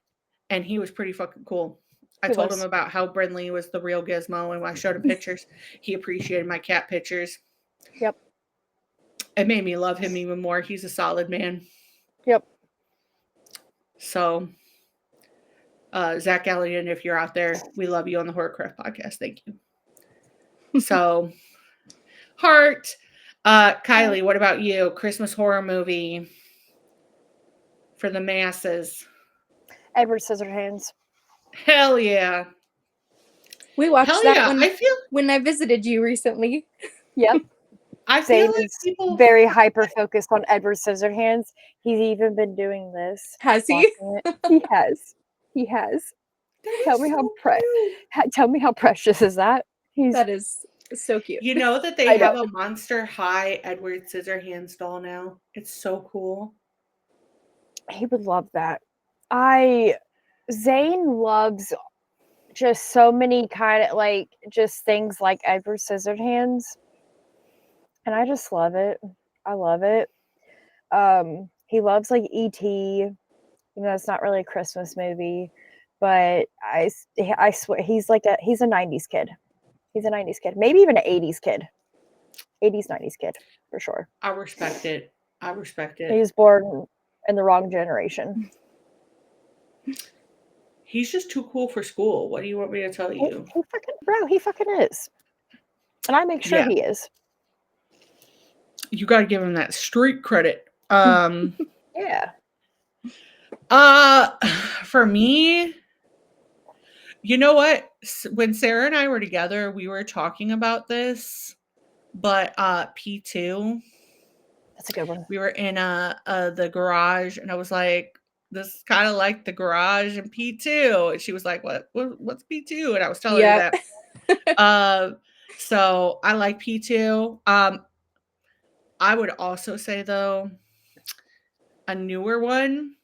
And he was pretty fucking cool. I told him about how Brindley was the real Gizmo, and when I showed him pictures, he appreciated my cat pictures. Yep. It made me love him even more. He's a solid man. Yep. So, Zach Galligan, if you're out there, we love you on the Horrorcraft Podcast. Thank you. So, heart. Kylee, what about you? Christmas horror movie for the masses. Edward Scissorhands. Hell yeah. We watched that when I visited you recently. Yep. I feel like people very hyper focused on Edward Scissorhands. He's even been doing this. Has he? He has. He has. Tell me how precious is that? That is so cute. You know that they have a Monster High Edward Scissorhands doll now. It's so cool. He would love that. Zane loves just so many kind of like just things like Edward Scissorhands. And I just love it. I love it. He loves like E.T. You know, it's not really a Christmas movie, but I swear he's a 90s kid. He's a 90s kid. Maybe even an 80s kid. 80s, 90s kid, for sure. I respect it. He was born in the wrong generation. He's just too cool for school. What do you want me to tell you? He fucking is. And I make sure he is. You got to give him that street credit. Yeah. For me, you know what? When Sarah and I were together, we were talking about this, but P2. That's a good one. We were in the garage, and I was like, this is kind of like the garage in P2. And she was like, what's P2? And I was telling her that. So I like P2. I would also say though, a newer one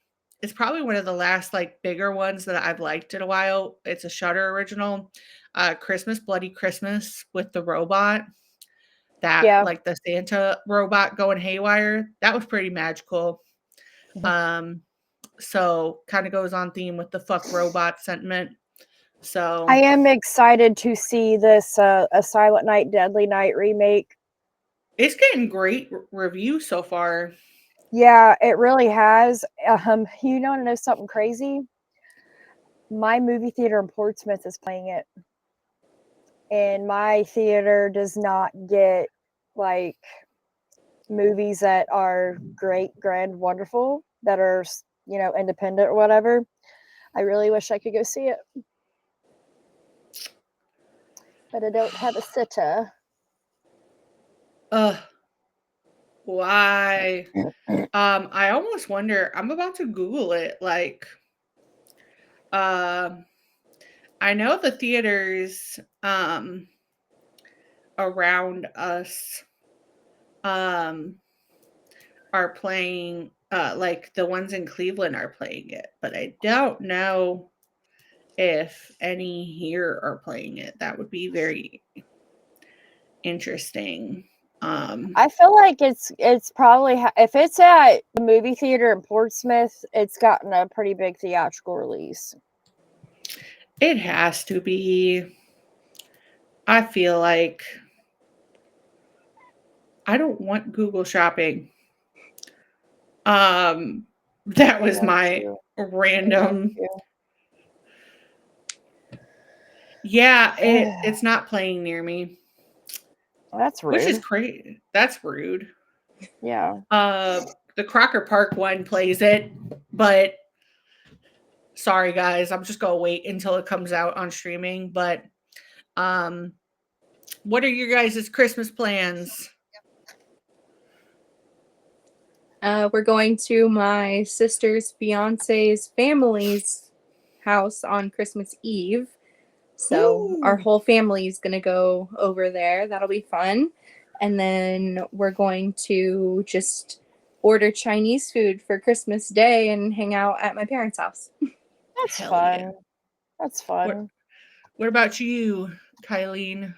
is probably one of the last like bigger ones that I've liked in a while. It's a Shudder original, Christmas Bloody Christmas with the robot. That Yeah. like the Santa robot going haywire. That was pretty magical. So kind of goes on theme with the fuck robot sentiment. So I am excited to see this A Silent Night, Deadly Night remake. it's getting great reviews so far. Yeah, it really has. You want to know something crazy? My movie theater in Portsmouth is playing it. And my theater does not get like movies that are great, grand, wonderful, that are, independent or whatever. I really wish I could go see it. But I don't have a sitter. Why? I almost wonder, I'm about to Google it. Like, I know the theaters around us are playing, like the ones in Cleveland are playing it, but I don't know if any here are playing it. That would be very interesting. I feel like it's probably, if it's at the movie theater in Portsmouth, it's gotten a pretty big theatrical release. It has to be. I feel like I don't want Google Shopping. That was my random. Yeah, it's not playing near me. That's rude. Which is crazy. That's rude. Yeah. The Crocker Park one plays it, but sorry guys, I'm just gonna wait until it comes out on streaming. But what are your guys' Christmas plans? We're going to my sister's fiance's family's house on Christmas Eve. So our whole family is going to go over there. That'll be fun. And then we're going to just order Chinese food for Christmas Day and hang out at my parents' house. That's fun. Yeah. That's fun. What about you, Kylee?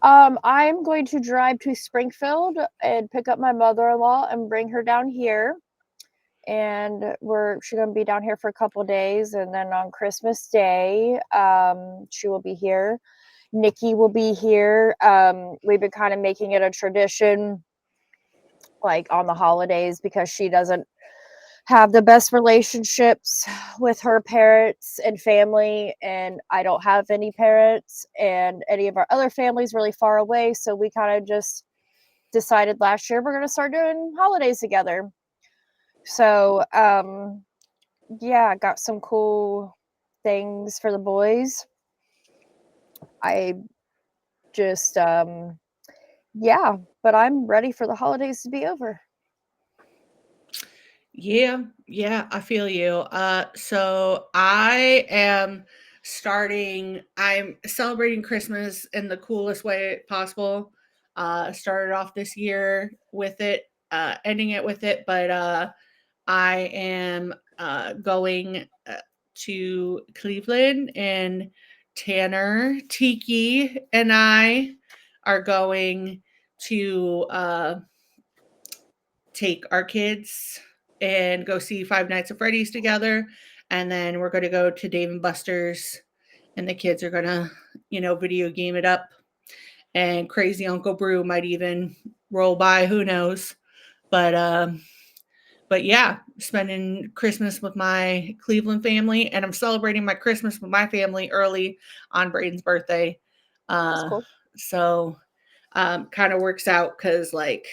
I'm going to drive to Springfield and pick up my mother-in-law and bring her down here. And she's going to be down here for a couple days. And then on Christmas Day, she will be here. Nikki will be here. We've been kind of making it a tradition, like on the holidays, because she doesn't have the best relationships with her parents and family, and I don't have any parents, and any of our other families really far away. So we kind of just decided last year we're going to start doing holidays together. So yeah, got some cool things for the boys. I just yeah, but I'm ready for the holidays to be over. Yeah, I feel you. So I'm celebrating Christmas in the coolest way possible. Started off this year with it, ending it with it, but I am going to Cleveland, and Tanner, Tiki, and I are going to take our kids and go see Five Nights at Freddy's together. And then we're going to go to Dave and Buster's, and the kids are going to, video game it up. And Crazy Uncle Brew might even roll by, who knows. But yeah, spending Christmas with my Cleveland family, and I'm celebrating my Christmas with my family early on Braden's birthday. That's cool. So kind of works out because like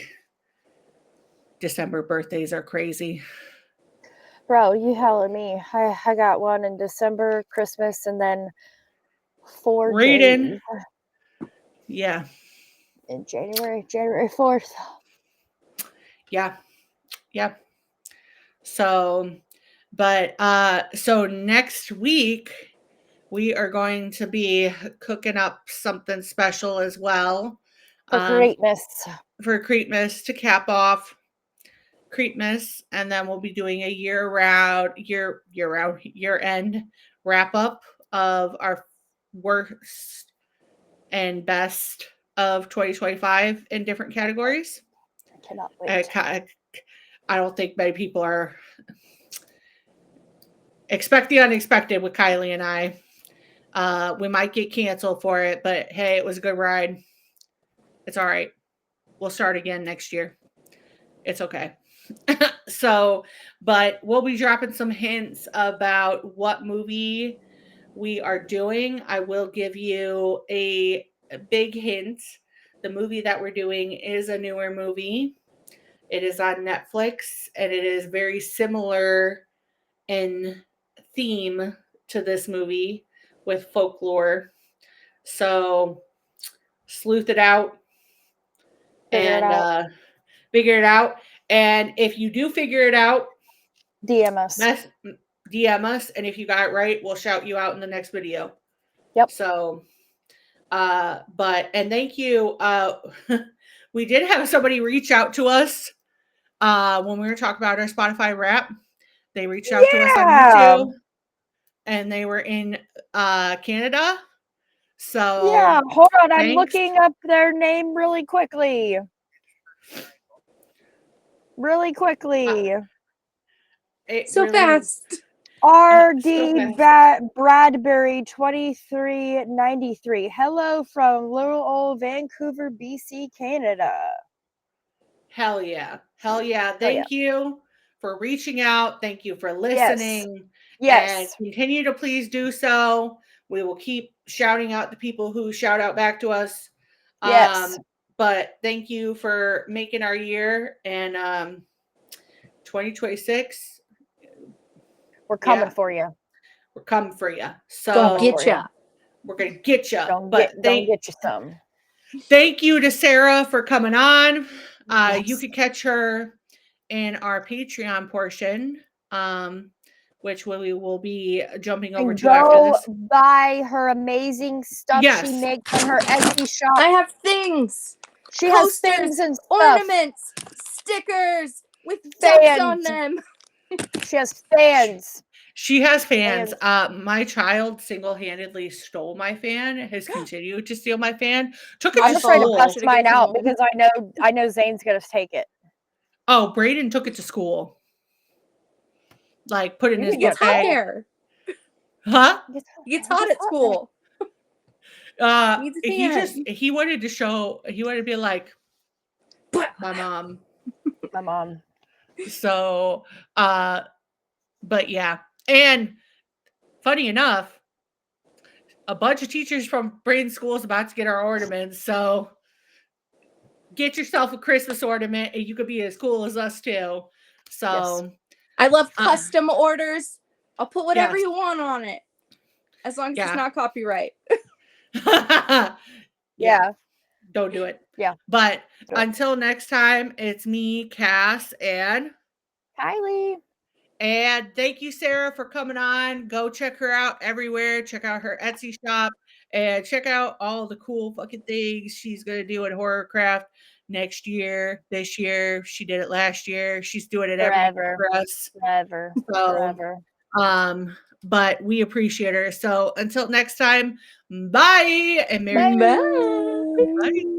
December birthdays are crazy. Bro, you hell at me. I got one in December, Christmas, and then 4 days. Yeah. In January 4th. Yeah. So, but so next week we are going to be cooking up something special as well. For Creepmas. For Creepmas to cap off Creepmas, and then we'll be doing a year-end wrap up of our worst and best of 2025 in different categories. I cannot wait. I don't think many people are expect the unexpected with Kylee and I. We might get canceled for it, but hey, it was a good ride. It's all right. We'll start again next year. It's okay. So, but we'll be dropping some hints about what movie we are doing. I will give you a big hint. The movie that we're doing is a newer movie. It is on Netflix, and it is very similar in theme to this movie with Folklore. So, sleuth it out and figure it out. And if you do figure it out, DM us. DM us, and if you got it right, we'll shout you out in the next video. Yep. So, and thank you. We did have somebody reach out to us when we were talking about our Spotify Wrap. They reached out to us on YouTube, and they were in Canada. So yeah, hold on. I'm thanks. looking up their name really quickly. So fast. RD Bradbury 2393. Hello from little old Vancouver, BC, Canada. Hell yeah. Thank you for reaching out. Thank you for listening. Yes. And continue to please do so. We will keep shouting out the people who shout out back to us. Yes. But thank you for making our year. And 2026. We're coming for you. We're coming for you. So Gonna get ya. We're going to get you. Don't get you some. Thank you to Serra for coming on. You can catch her in our Patreon portion, which we will be jumping over to after this. Buy her amazing stuff she makes on her Etsy shop. I have things. She Posters, has things and stuff. ornaments, stickers with ducks on them. She has fans. She has fans. My child single-handedly stole my fan. Has continued to steal my fan. Took it I'm to afraid school. to bust mine out because I know Zane's gonna take it. Oh, Brayden took it to school. Like put it in his He gets hot there. Huh? He gets hot at school. He wanted to show. He wanted to be like my mom. My mom. So, but yeah. And funny enough, a bunch of teachers from Braden School is about to get our ornaments. So get yourself a Christmas ornament and you could be as cool as us too. So I love custom orders. I'll put whatever you want on it. As long as it's not copyright. Yeah. Don't do it. Yeah. But until next time, it's me, Cass, and Kylee. And thank you, Serra, for coming on. Go check her out everywhere. Check out her Etsy shop and check out all the cool fucking things she's going to do at Horrorcraft next year, this year. She did it last year. She's doing it every year for us. Forever. But we appreciate her. So until next time, bye and Merry Bye. Bye.